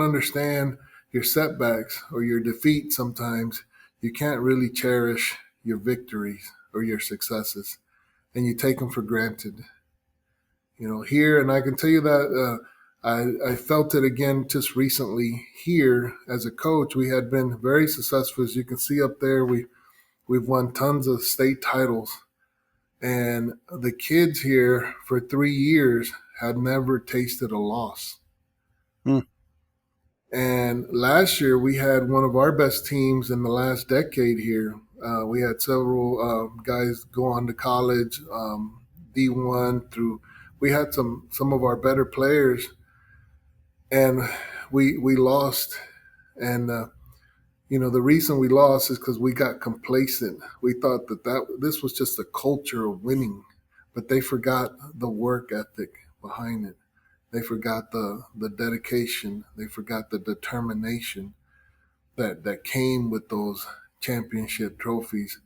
understand your setbacks or your defeat, sometimes you can't really cherish your victories or your successes, and you take them for granted. Here, and I can tell you that I felt it again just recently here as a coach. We had been very successful, as you can see up there. We've won tons of state titles, and the kids here for 3 years had never tasted a loss. Hmm. And last year we had one of our best teams in the last decade here. We had several guys go on to college, D1 through. We had some of our better players, and we lost. And the reason we lost is because we got complacent. We thought that this was just a culture of winning, but they forgot the work ethic behind it. They forgot the dedication. They forgot the determination that came with those championship trophies.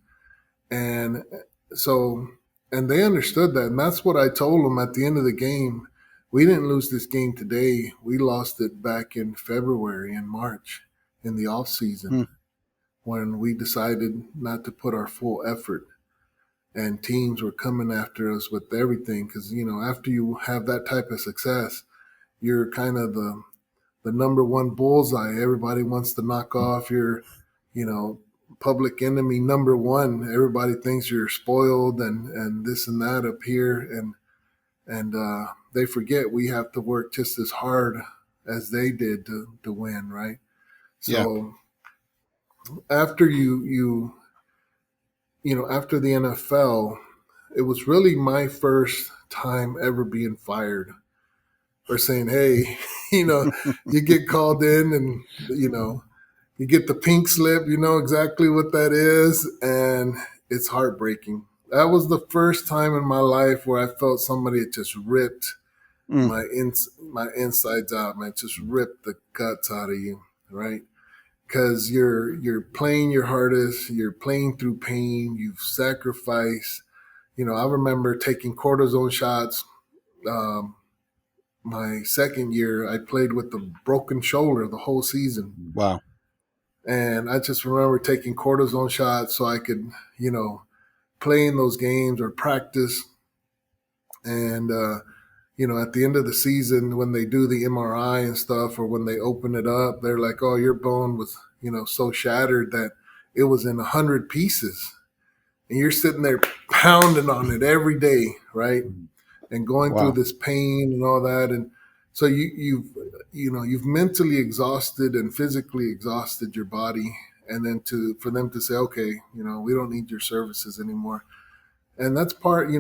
And so, and they understood that. And that's what I told them at the end of the game. We didn't lose this game today. We lost it back in February and March in the off season when we decided not to put our full effort, and teams were coming after us with everything. Because, after you have that type of success, you're kind of the number one bullseye. Everybody wants to knock off your, public enemy number one. Everybody thinks you're spoiled and this and that up here. And they forget we have to work just as hard as they did to win, right? So after after the NFL, it was really my first time ever being fired or saying, hey, you get called in, and you get the pink slip. You know exactly what that is, and it's heartbreaking. That was the first time in my life where I felt somebody had just ripped Mm. my insides out, man. Just ripped the guts out of you, right? Because you're playing your hardest, you're playing through pain, you've sacrificed. I remember taking cortisone shots. Um, my second year, I played with a broken shoulder the whole season, Wow. and I just remember taking cortisone shots so I could, play in those games or practice. And at the end of the season, when they do the MRI and stuff, or when they open it up, they're like, "Oh, your bone was, so shattered that it was in 100 pieces." And you're sitting there pounding on it every day, right? And going through Wow. this pain and all that. And so you've mentally exhausted and physically exhausted your body. And then for them to say, okay, we don't need your services anymore. And that's part of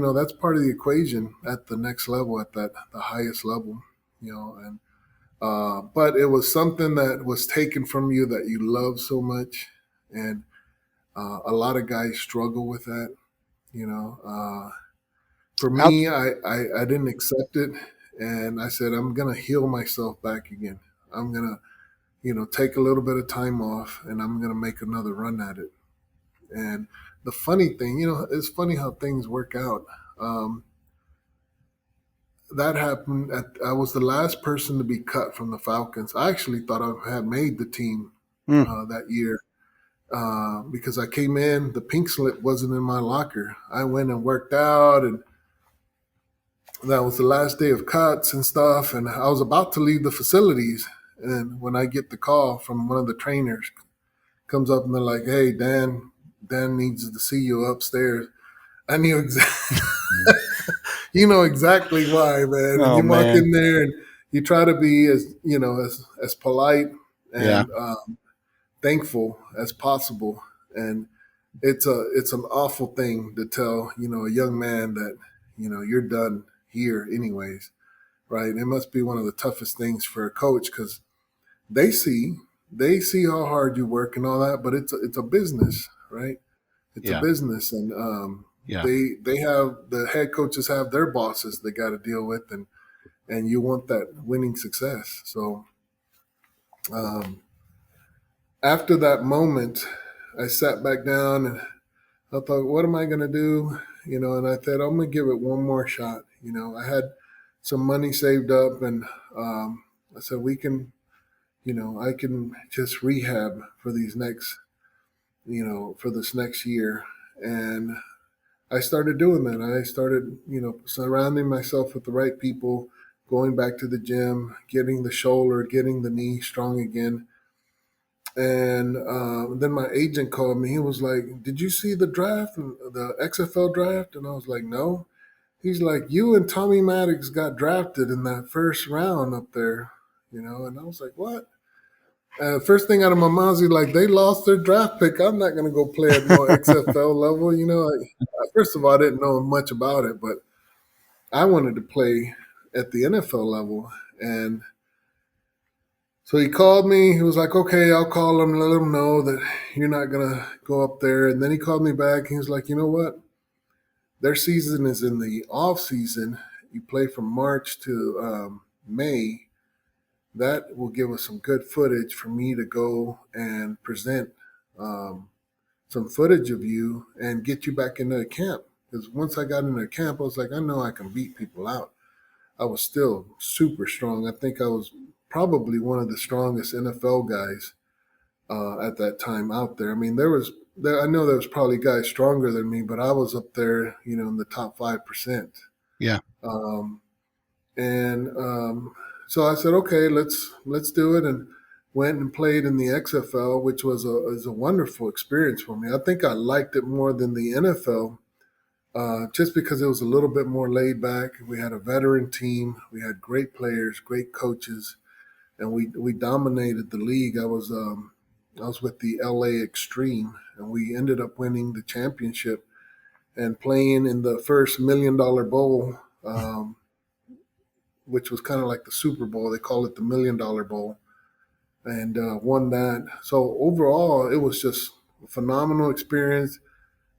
the equation at the next level, at the highest level, and but it was something that was taken from you that you love so much. And a lot of guys struggle with that, for How me, I didn't accept it, and I said I'm gonna heal myself back again. I'm gonna take a little bit of time off, and I'm gonna make another run at it. And the funny thing, it's funny how things work out. Um, that happened. I was the last person to be cut from the Falcons. I actually thought I had made the team mm, that year because I came in. The pink slip wasn't in my locker. I went and worked out, and that was the last day of cuts and stuff. And I was about to leave the facilities, and when I get the call from one of the trainers, comes up and they're like, "Hey, Dan needs to see you upstairs." I knew exactly. You know exactly why, man. And oh you walk man. in there and you try to be as polite Yeah. and thankful as possible. And it's an awful thing to tell a young man that you're done here anyways, right? It must be one of the toughest things for a coach because they see they see how hard you work and all that, but it's a business, right? It's a Yeah. business, and Yeah. they have the head coaches have their bosses they got to deal with, and you want that winning success. So um, after that moment, I sat back down and I thought, what am I going to do? And I thought I'm going to give it one more shot. I had some money saved up, and I said we can, I can just rehab for these next, for this next year, and I started doing that. I started, surrounding myself with the right people, going back to the gym, getting the shoulder, getting the knee strong again. And then my agent called me. He was like, "Did you see the draft, the XFL draft?" And I was like, "No." He's like, "You and Tommy Maddox got drafted in that first round up there, And I was like, "What?" First thing out of my mouth is like, they lost their draft pick. I'm not going to go play at no XFL level. First of all, I didn't know much about it, but I wanted to play at the NFL level. And so he called me. He was like, "Okay, I'll call him and let him know that you're not going to go up there." And then he called me back. He was like, "You know what? Their season is in the off season. You play from March to May. That will give us some good footage for me to go and present um, some footage of you and get you back into the camp." Because once I got into the camp, I was like, I know I can beat people out. I was still super strong. I think I was probably one of the strongest NFL guys at that time out there. I mean, I know there was probably guys stronger than me, but I was up there, in the top 5%. Yeah. Um, and so I said, okay, let's do it, and went and played in the XFL, which was a wonderful experience for me. I think I liked it more than the NFL, just because it was a little bit more laid back. We had a veteran team, we had great players, great coaches, and we dominated the league. I was with the LA Extreme, and we ended up winning the championship and playing in the first $1 million bowl. which was kind of like the Super Bowl. They call it the $1 Million Bowl, and won that. So overall, it was just a phenomenal experience.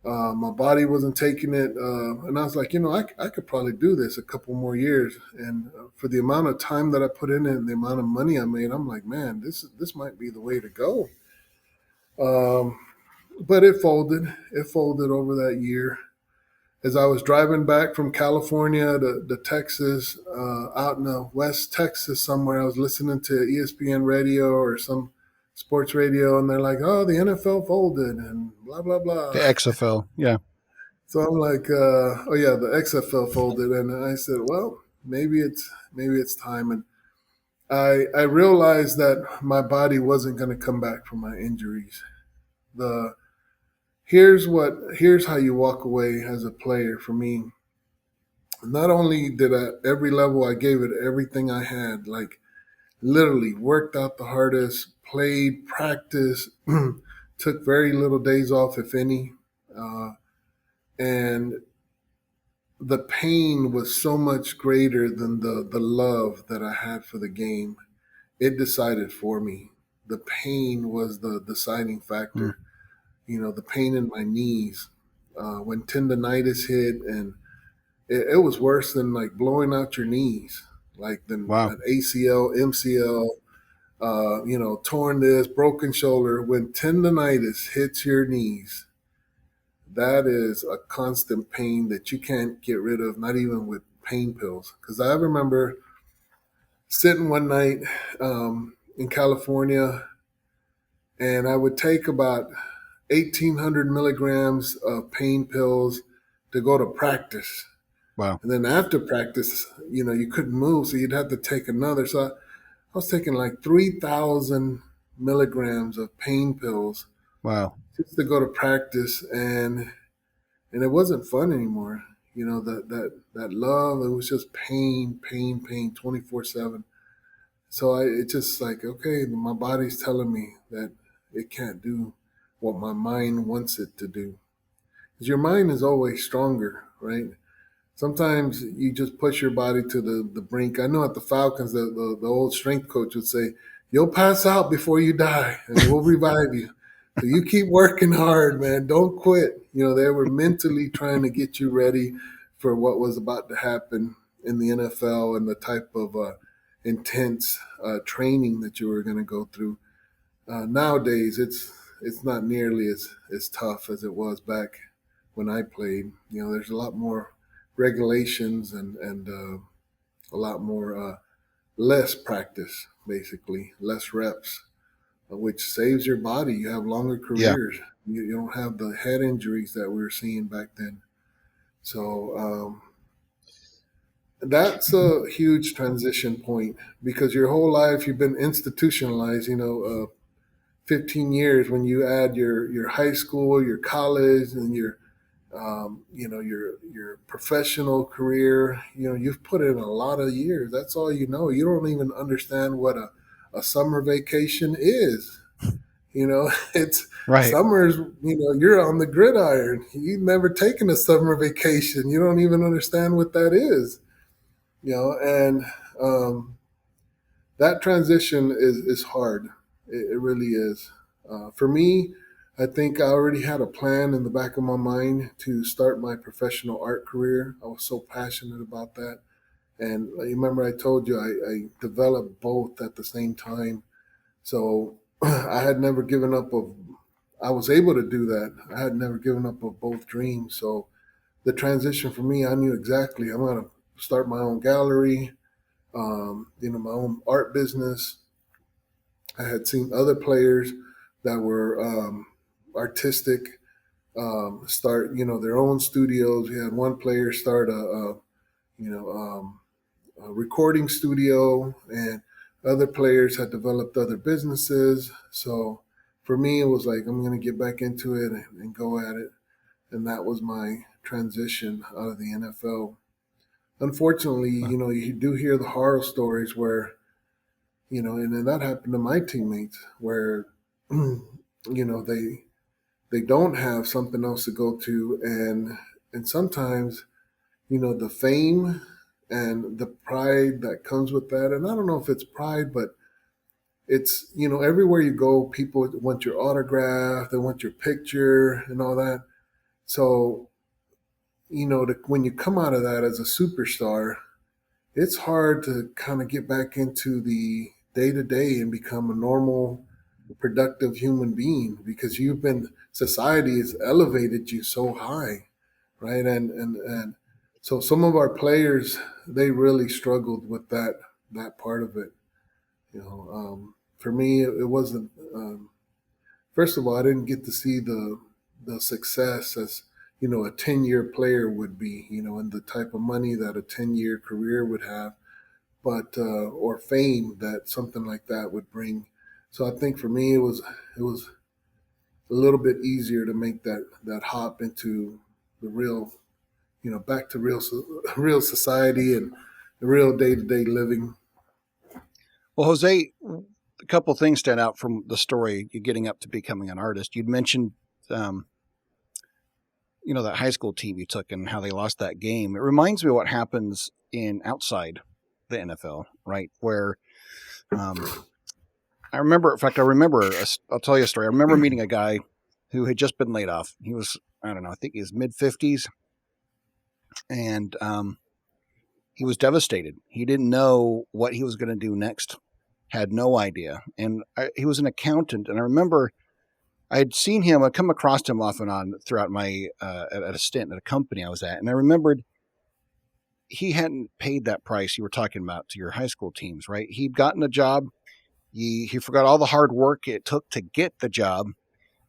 My body wasn't taking it, and I was like, I could probably do this a couple more years. And for the amount of time that I put in it and the amount of money I made, I'm like, man, this might be the way to go. Um, but it folded. It folded over that year. As I was driving back from California to Texas, out in West Texas somewhere, I was listening to ESPN radio or some sports radio, and they're like, "Oh, the NFL folded," and blah blah blah. The XFL, yeah. So I'm like, "Oh yeah, the XFL folded," and I said, "Well, maybe it's time." And I realized that my body wasn't going to come back from my injuries. The here's how you walk away as a player for me. Not only did I every level I gave it everything I had, like literally worked out the hardest, played, practiced, took very little days off, if any, and the pain was so much greater than the love that I had for the game. It decided for me. The pain was the deciding factor. The pain in my knees when tendonitis hit, and it was worse than like blowing out your knees, like than Wow. an ACL, MCL, torn this, broken shoulder. When tendonitis hits your knees, that is a constant pain that you can't get rid of, not even with pain pills. Because I remember sitting one night in California, and I would take about 1,800 milligrams of pain pills to go to practice. Wow. And then after practice, you couldn't move, so you'd have to take another. So I was taking like 3,000 milligrams of pain pills Wow. just to go to practice, and it wasn't fun anymore. That love, it was just pain, pain, pain, 24/7. So it's just like, okay, my body's telling me that it can't do what my mind wants it to do. Because your mind is always stronger, right? Sometimes you just push your body to the brink. I know at the Falcons, the old strength coach would say, "You'll pass out before you die, and we'll revive you." So you keep working hard, man. Don't quit. They were mentally trying to get you ready for what was about to happen in the NFL and the type of intense training that you were going to go through. Nowadays, it's not nearly as tough as it was back when I played. There's a lot more regulations and a lot more less practice, basically less reps, which saves your body. You have longer Yeah. careers. You don't have the head injuries that we were seeing back then. So that's a huge transition point, because your whole life you've been institutionalized. 15 years when you add your high school, your college, and your professional career. You've put in a lot of years. That's all you know. You don't even understand what a summer vacation is. It's Right. summers. You're on the gridiron. You've never taken a summer vacation. You don't even understand what that is. And that transition is hard. It really is. For me, I think I already had a plan in the back of my mind to start my professional art career. I was so passionate about that. And remember, I told you I developed both at the same time. So I had never given up of, I was able to do that. I had never given up of both dreams. So the transition for me, I knew exactly I'm going to start my own gallery, my own art business. I had seen other players that were artistic start, their own studios. We had one player start a recording studio, and other players had developed other businesses. So for me, it was like, I'm going to get back into it and go at it. And that was my transition out of the NFL. Unfortunately, you do hear the horror stories where, and then that happened to my teammates where, they don't have something else to go to, and sometimes, the fame and the pride that comes with that. And I don't know if it's pride, but it's, everywhere you go, people want your autograph, they want your picture and all that. So, when you come out of that as a superstar, it's hard to kind of get back into the day to day and become a normal, productive human being, because society has elevated you so high, right? And so some of our players, they really struggled with that part of it. For me, it wasn't. First of all, I didn't get to see the success as, a 10-year player would be, and the type of money that a 10-year career would have, but or fame that something like that would bring. So I think for me, it was a little bit easier to make that hop into the real, back to real society and the real day to day living. Well, Jose, a couple things stand out from the story. You getting up to becoming an artist. You'd mentioned, that high school team you took and how they lost that game. It reminds me of what happens in outside the NFL, right? Where I remember, in fact, I'll tell you a story. I remember meeting a guy who had just been laid off. He was, I don't know, I think he was mid-50s. And he was devastated. He didn't know what he was going to do next, had no idea. And he was an accountant. And I remember I had seen him, I'd come across him off and on throughout my, at a stint at a company I was at. And I remembered he hadn't paid that price you were talking about to your high school teams, right? He'd gotten a job. He forgot all the hard work it took to get the job.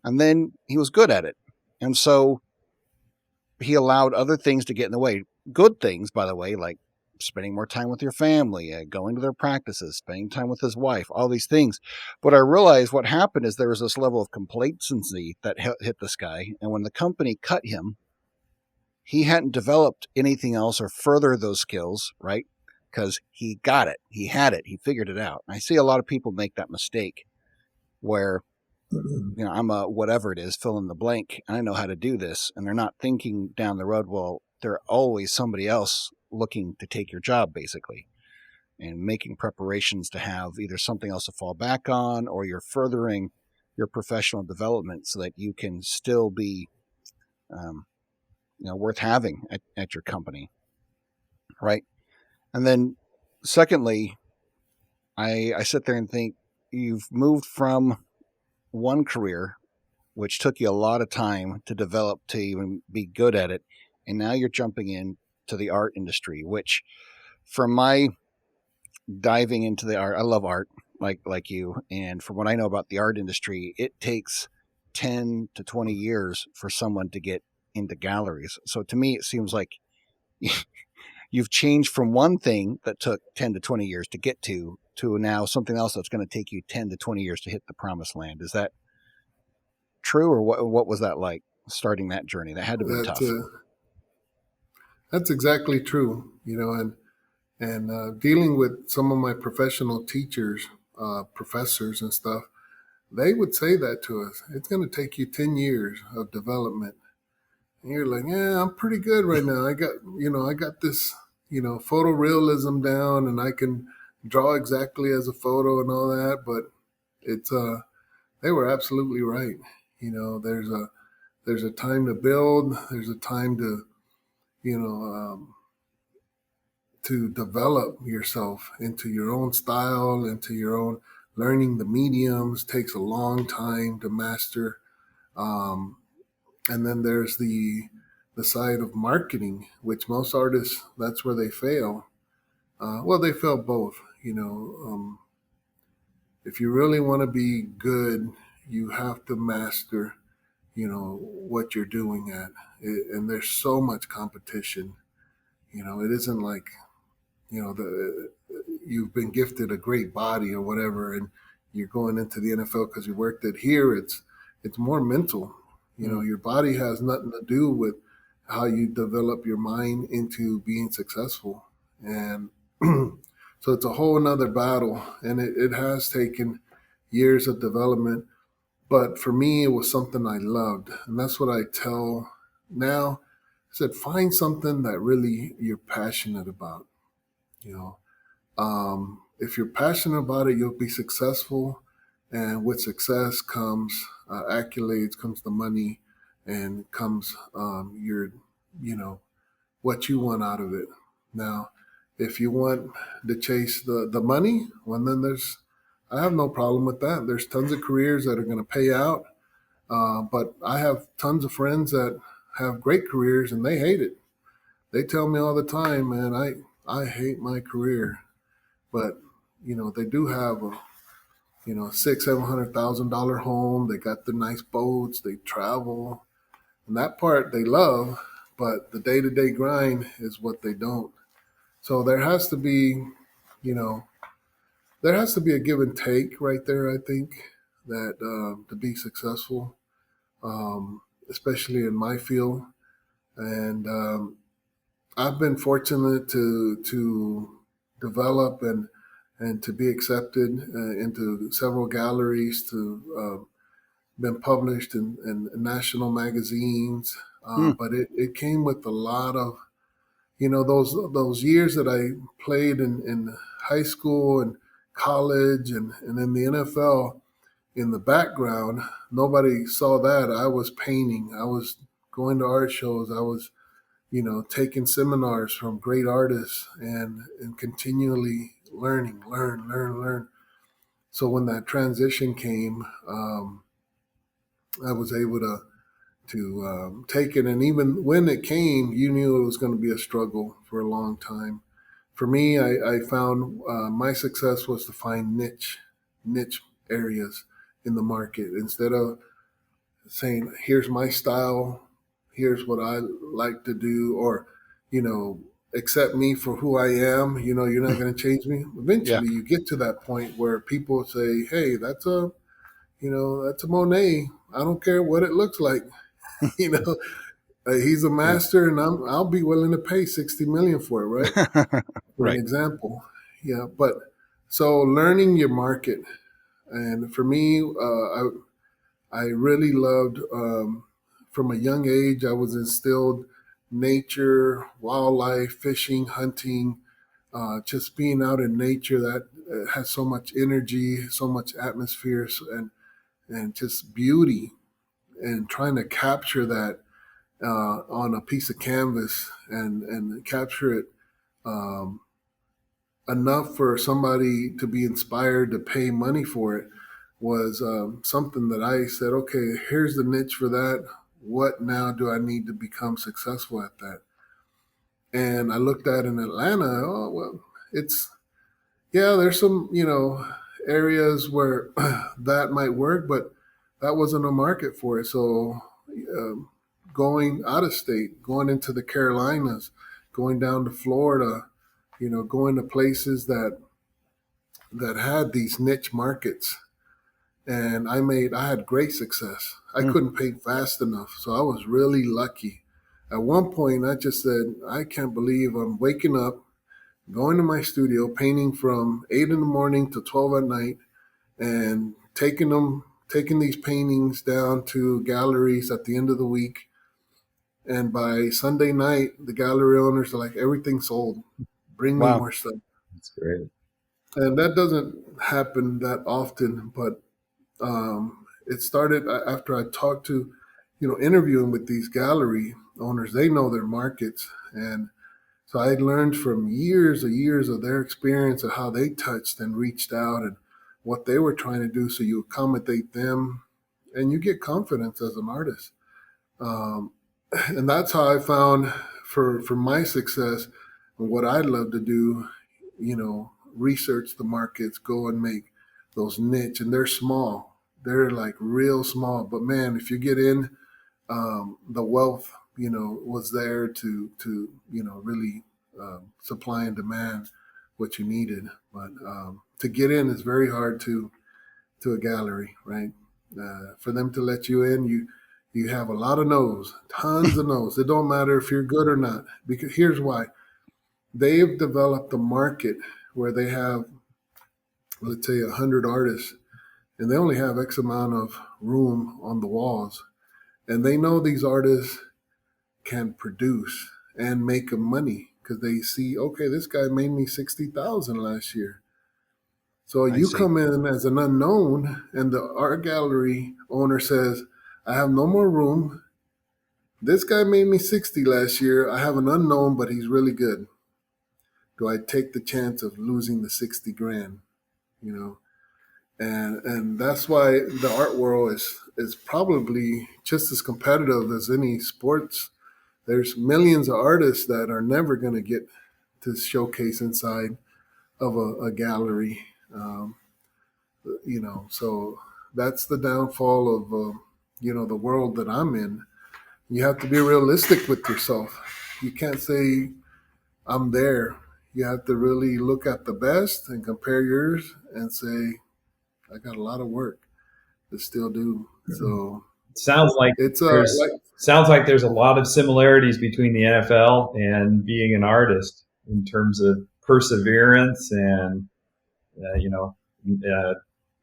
And then he was good at it. And so he allowed other things to get in the way. Good things, by the way, like spending more time with your family, going to their practices, spending time with his wife, all these things. But I realized what happened is there was this level of complacency that hit this guy. And when the company cut him, he hadn't developed anything else or further those skills, right? Because he got it. He had it. He figured it out. And I see a lot of people make that mistake where, I'm a whatever it is, fill in the blank, and I know how to do this. And they're not thinking down the road, well, there's always somebody else looking to take your job, basically, and making preparations to have either something else to fall back on, or you're furthering your professional development so that you can still be, worth having at your company. Right. And then secondly, I sit there and think you've moved from one career, which took you a lot of time to develop to even be good at it. And now you're jumping into the art industry, which from my diving into the art, I love art like you. And from what I know about the art industry, it takes 10 to 20 years for someone to get into galleries. So to me, it seems like you've changed from one thing that took 10 to 20 years to get to now something else that's going to take you 10 to 20 years to hit the promised land. Is that true, or what was that like starting that journey? That had to be tough. That's exactly true. And dealing with some of my professional teachers, professors and stuff, they would say that to us. It's going to take you 10 years of development. And you're like, yeah, I'm pretty good right now. I got this, photorealism down, and I can draw exactly as a photo and all that. But it's, they were absolutely right. There's a time to build. There's a time to, to develop yourself into your own style, into your own learning the mediums takes a long time to master. And then there's the side of marketing, which most artists, that's where they fail. Well, they fail both. If you really want to be good, you have to master, what you're doing at it. And there's so much competition. It isn't like, you've been gifted a great body or whatever, and you're going into the NFL because you worked it. Here, it's more mental. Your body has nothing to do with how you develop your mind into being successful. And so it's a whole nother battle, and it has taken years of development. But for me, it was something I loved. And that's what I tell now. I said, find something that really you're passionate about. You know, if you're passionate about it, you'll be successful. And with success comes accolades, comes the money, and comes your, you know, what you want out of it. Now, if you want to chase the money, well, then I have no problem with that. There's tons of careers that are going to pay out. But I have tons of friends that have great careers and they hate it. They tell me all the time, man, I hate my career. But, they do have a, $600,000-700,000 home. They got the nice boats, they travel. And that part they love, but the day-to-day grind is what they don't. So you know, there has to be a give and take right there, I think, that to be successful, especially in my field. And I've been fortunate to develop and to be accepted into several galleries, to been published in national magazines. Hmm. But it came with a lot of, those years that I played in high school and college and in the NFL. In the background, nobody saw that. I was painting. I was going to art shows. I was, taking seminars from great artists and continually learn. So when that transition came, I was able to take it. And even when it came, you knew it was going to be a struggle for a long time. For me, I found my success was to find niche areas in the market instead of saying, here's my style, here's what I like to do, or, accept me for who I am. You're not going to change me. Yeah. Eventually, you get to that point where people say, hey, that's a Monet. I don't care what it looks like. you know, he's a Yeah. master, and I'll be willing to pay 60 million for it, right? For an Right. example. Yeah, but so learning your market, and for me, I really loved from a young age. I was instilled nature, wildlife, fishing, hunting, just being out in nature that has so much energy, so much atmosphere, and just beauty, and trying to capture that on a piece of canvas and capture it um, enough for somebody to be inspired to pay money for it was something that I said, okay, here's the niche for that. What now do I need to become successful at that? And I looked at in Atlanta, oh, well, there's some, areas where that might work, but that wasn't a market for it. So um, going out of state, going into the Carolinas, going down to Florida, going to places that had these niche markets, and I had great success. I Hmm. couldn't paint fast enough, so I was really lucky. At one point, I just said, I can't believe I'm waking up, going to my studio, painting from 8 in the morning to 12 at night, and taking these paintings down to galleries at the end of the week. And by Sunday night, the gallery owners are like, everything's sold. Bring me Wow. more stuff. That's great. And that doesn't happen that often, but it started after I talked to, interviewing with these gallery owners. They know their markets, and so I learned from years of their experience of how they touched and reached out and what they were trying to do. So you accommodate them, and you get confidence as an artist. Um, and that's how I found for my success and what I'd love to do. Research the markets, go and make those niche, and they're small. They're like real small, but man, if you get in, the wealth, was there to really supply and demand what you needed. But to get in is very hard to a gallery, right? For them to let you in, you have a lot of no's, tons of no's. It don't matter if you're good or not, because here's why: they've developed a market where they have, let's say, 100 artists, and they only have X amount of room on the walls, and they know these artists can produce and make them money because they see, okay, this guy made me 60,000 last year. So I you see. come in as an unknown, and the art gallery owner says, I have no more room. This guy made me 60 last year. I have an unknown, but he's really good. Do I take the chance of losing the 60 grand? You know, and that's why the art world is probably just as competitive as any sports. There's millions of artists that are never going to get to showcase inside of a gallery. Um, so that's the downfall of the world that I'm in. You have to be realistic with yourself. You can't say I'm there. You have to really look at the best and compare yours and say, I got a lot of work to still do. So Sounds like it's there's like sounds like there's a lot of similarities between the NFL and being an artist in terms of perseverance and uh,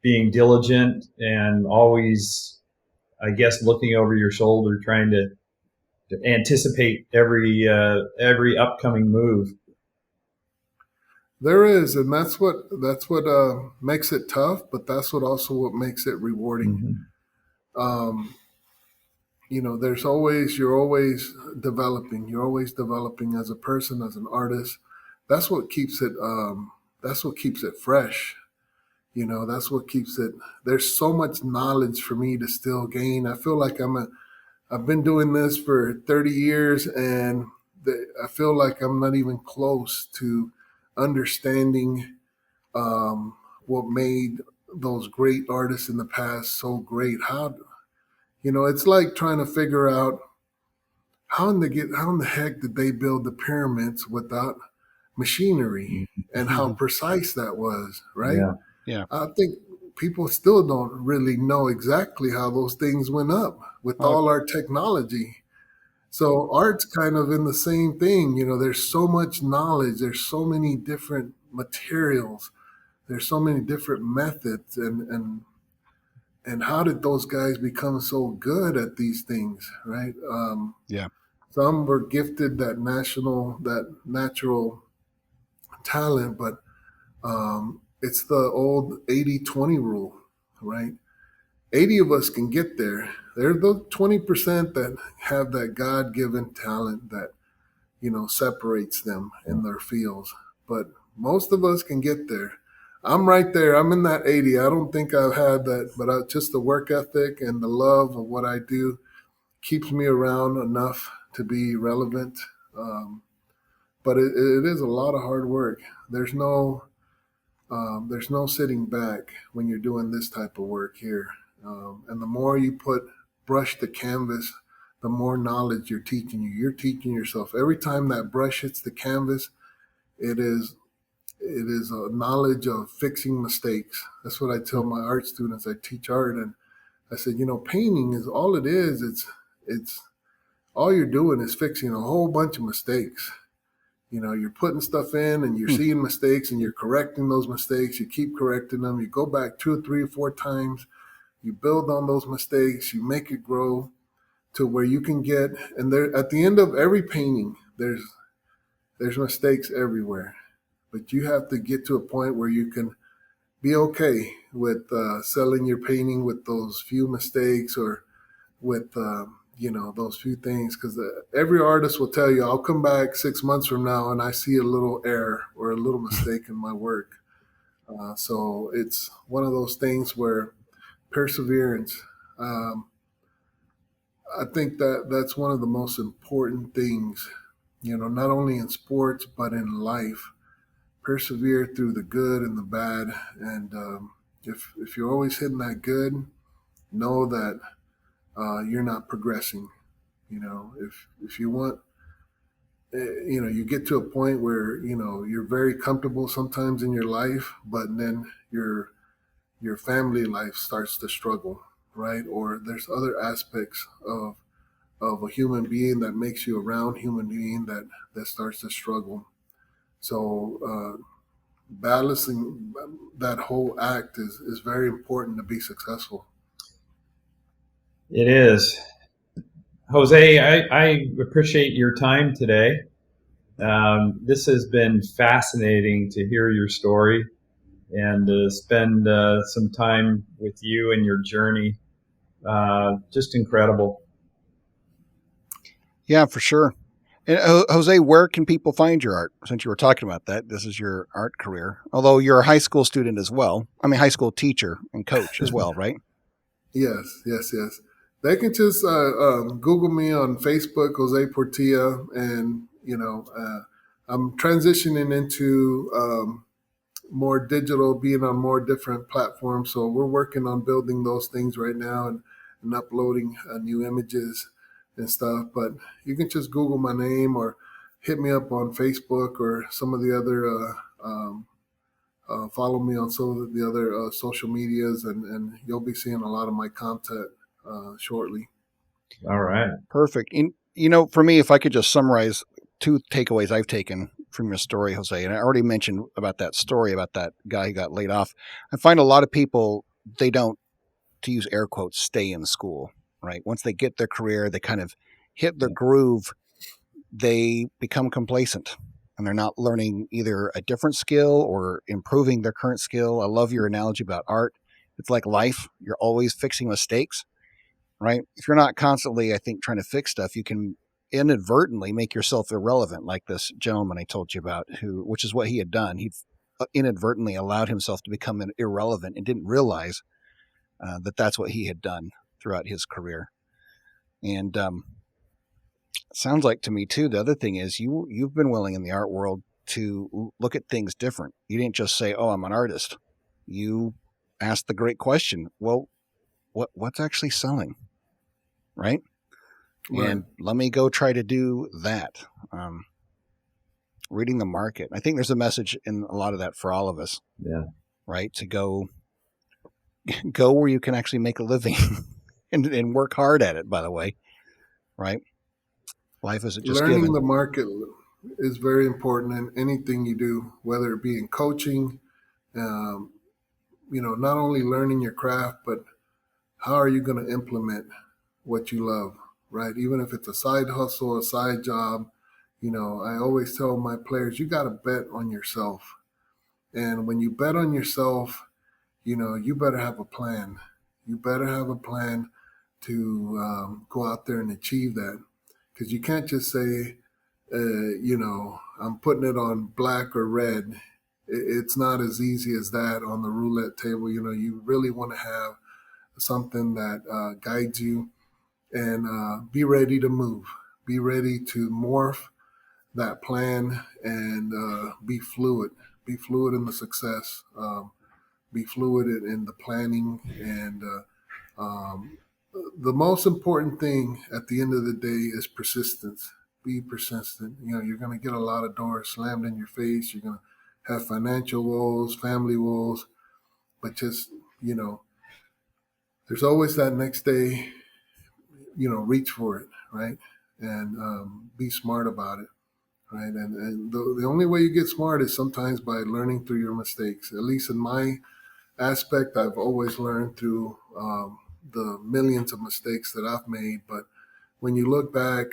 being diligent and always, I guess, looking over your shoulder, trying to anticipate every upcoming move. there is, and that's what makes it tough, but that's what makes it rewarding. Mm-hmm. Um, there's always you're always developing. You're always developing as a person, as an artist. That's what keeps it. That's what keeps it fresh. That's what keeps it. There's so much knowledge for me to still gain. I feel like I've been doing this for 30 years, and I feel like I'm not even close to understanding what made those great artists in the past so great. It's like trying to figure out how in the heck did they build the pyramids without machinery, and how precise that was, right? Yeah. Yeah. I think people still don't really know exactly how those things went up with Well, all our technology. So art's kind of in the same thing. There's so much knowledge, there's so many different materials, there's so many different methods, and how did those guys become so good at these things, right? yeah. Some were gifted that natural talent, but it's the old 80-20 rule, right? 80 of us can get there. There are those 20% that have that God-given talent that, separates them in their fields. But most of us can get there. I'm right there. I'm in that 80. I don't think I've had that, but just the work ethic and the love of what I do keeps me around enough to be relevant. But it is a lot of hard work. There's no sitting back when you're doing this type of work here. And the more you brush the canvas, the more knowledge you're teaching you. You're teaching yourself. Every time that brush hits the canvas, it is a knowledge of fixing mistakes. That's what I tell my art students. I teach art, and I said, painting is all it is. It's all you're doing is fixing a whole bunch of mistakes. You're putting stuff in and you're seeing mistakes and you're correcting those mistakes. You keep correcting them. You go back 2 or 3 or 4 times. You build on those mistakes. You make it grow to where you can get. And there, at the end of every painting, there's mistakes everywhere. But you have to get to a point where you can be okay with selling your painting with those few mistakes, or with those few things, because every artist will tell you, I'll come back 6 months from now and I see a little error or a little mistake in my work. So it's one of those things where perseverance, I think that's one of the most important things, not only in sports but in life. Persevere through the good and the bad, and if you're always hitting that good, know that you're not progressing. If you want, you get to a point where you're very comfortable sometimes in your life, but then your family life starts to struggle, right? Or there's other aspects of a human being that makes you around human being that starts to struggle. So balancing that whole act is very important to be successful. It is. Jose, I appreciate your time today. This has been fascinating to hear your story and to spend some time with you and your journey. Just incredible. Yeah, for sure. And Jose, where can people find your art? Since you were talking about that, this is your art career. Although you're a high school student as well. I mean, high school teacher and coach as well, right? Yes, yes, yes. They can just Google me on Facebook, Jose Portilla, and I'm transitioning into more digital, being on more different platforms. So we're working on building those things right now and uploading new images and stuff. But you can just Google my name or hit me up on Facebook or some of the other. Follow me on some of the other social medias, and you'll be seeing a lot of my content shortly. All right. Perfect. And, for me, if I could just summarize 2 takeaways I've taken from your story, Jose, and I already mentioned about that story about that guy who got laid off. I find a lot of people, they don't, to use air quotes, stay in school, right? Once they get their career, they kind of hit their groove, they become complacent and they're not learning either a different skill or improving their current skill. I love your analogy about art. It's like life. You're always fixing mistakes, right? If you're not constantly, I think, trying to fix stuff, you can inadvertently make yourself irrelevant, like this gentleman I told you about, which is what he had done. He inadvertently allowed himself to become irrelevant and didn't realize that that's what he had done throughout his career. And sounds like to me too, the other thing is you've been willing in the art world to look at things different. You didn't just say, "Oh, I'm an artist." You asked the great question, well, what's actually selling, right? Right. And let me go try to do that. Reading the market. I think there's a message in a lot of that for all of us. Yeah. Right. To go where you can actually make a living and work hard at it, by the way. Right. Life isn't just Learning given. the market is very important in anything you do, whether it be in coaching. Um, not only learning your craft, but how are you going to implement what you love, right? Even if it's a side hustle, a side job, I always tell my players, you got to bet on yourself. And when you bet on yourself, you better have a plan. You better have a plan to go out there and achieve that. Because you can't just say, I'm putting it on black or red. It's not as easy as that on the roulette table. You really want to have something that guides you and be ready to move. Be ready to morph that plan and be fluid. Be fluid in the success. Be fluid in the planning. And the most important thing at the end of the day is persistence. Be persistent. You're going to get a lot of doors slammed in your face. You're going to have financial woes, family woes, but just, there's always that next day, reach for it, right? And be smart about it, right? And the only way you get smart is sometimes by learning through your mistakes. At least in my aspect, I've always learned through the millions of mistakes that I've made. But when you look back,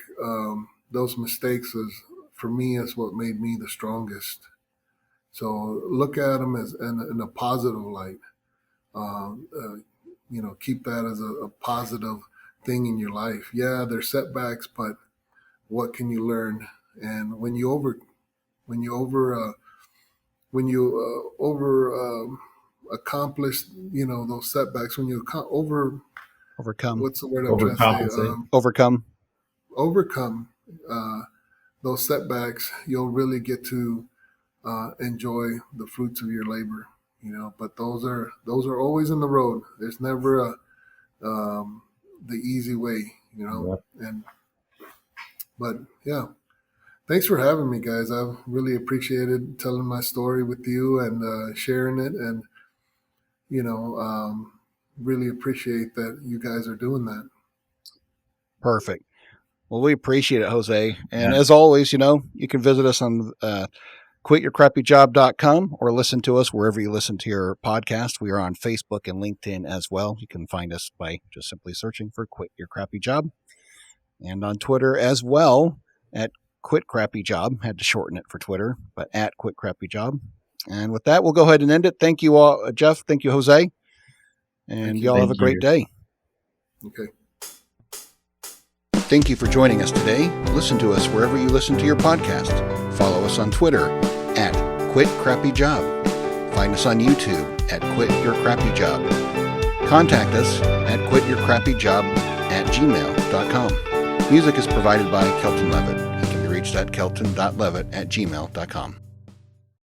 those mistakes for me is what made me the strongest. So look at them as in a positive light. Keep that as a positive thing in your life. Yeah, there's setbacks, but what can you learn? And when you accomplish, those setbacks, when you Overcome. what's the word I'm trying to say? Overcompensate. Overcome those setbacks, you'll really get to enjoy the fruits of your labor. But those are always in the road. There's never the easy way. Yep. But yeah, thanks for having me, guys. I've really appreciated telling my story with you and sharing it, and really appreciate that you guys are doing that. Perfect. Well, we appreciate it, Jose. And Yeah. as always, you can visit us on quityourcrappyjob.com or listen to us wherever you listen to your podcast. We are on Facebook and LinkedIn as well. You can find us by just simply searching for Quit Your Crappy Job, and on Twitter as well at Quit Crappy Job. Had to shorten it for Twitter, but at Quit Crappy Job. And with that, we'll go ahead and end it. Thank you all, Jeff. Thank you, Jose. And y'all have a great day. Okay. Thank you for joining us today. Listen to us wherever you listen to your podcast. Follow us on Twitter at Quit Crappy Job. Find us on YouTube at Quit Your Crappy Job. Contact us at quityourcrappyjob@gmail.com. Music is provided by Kelton Levitt. He can be reached at kelton.levitt@gmail.com.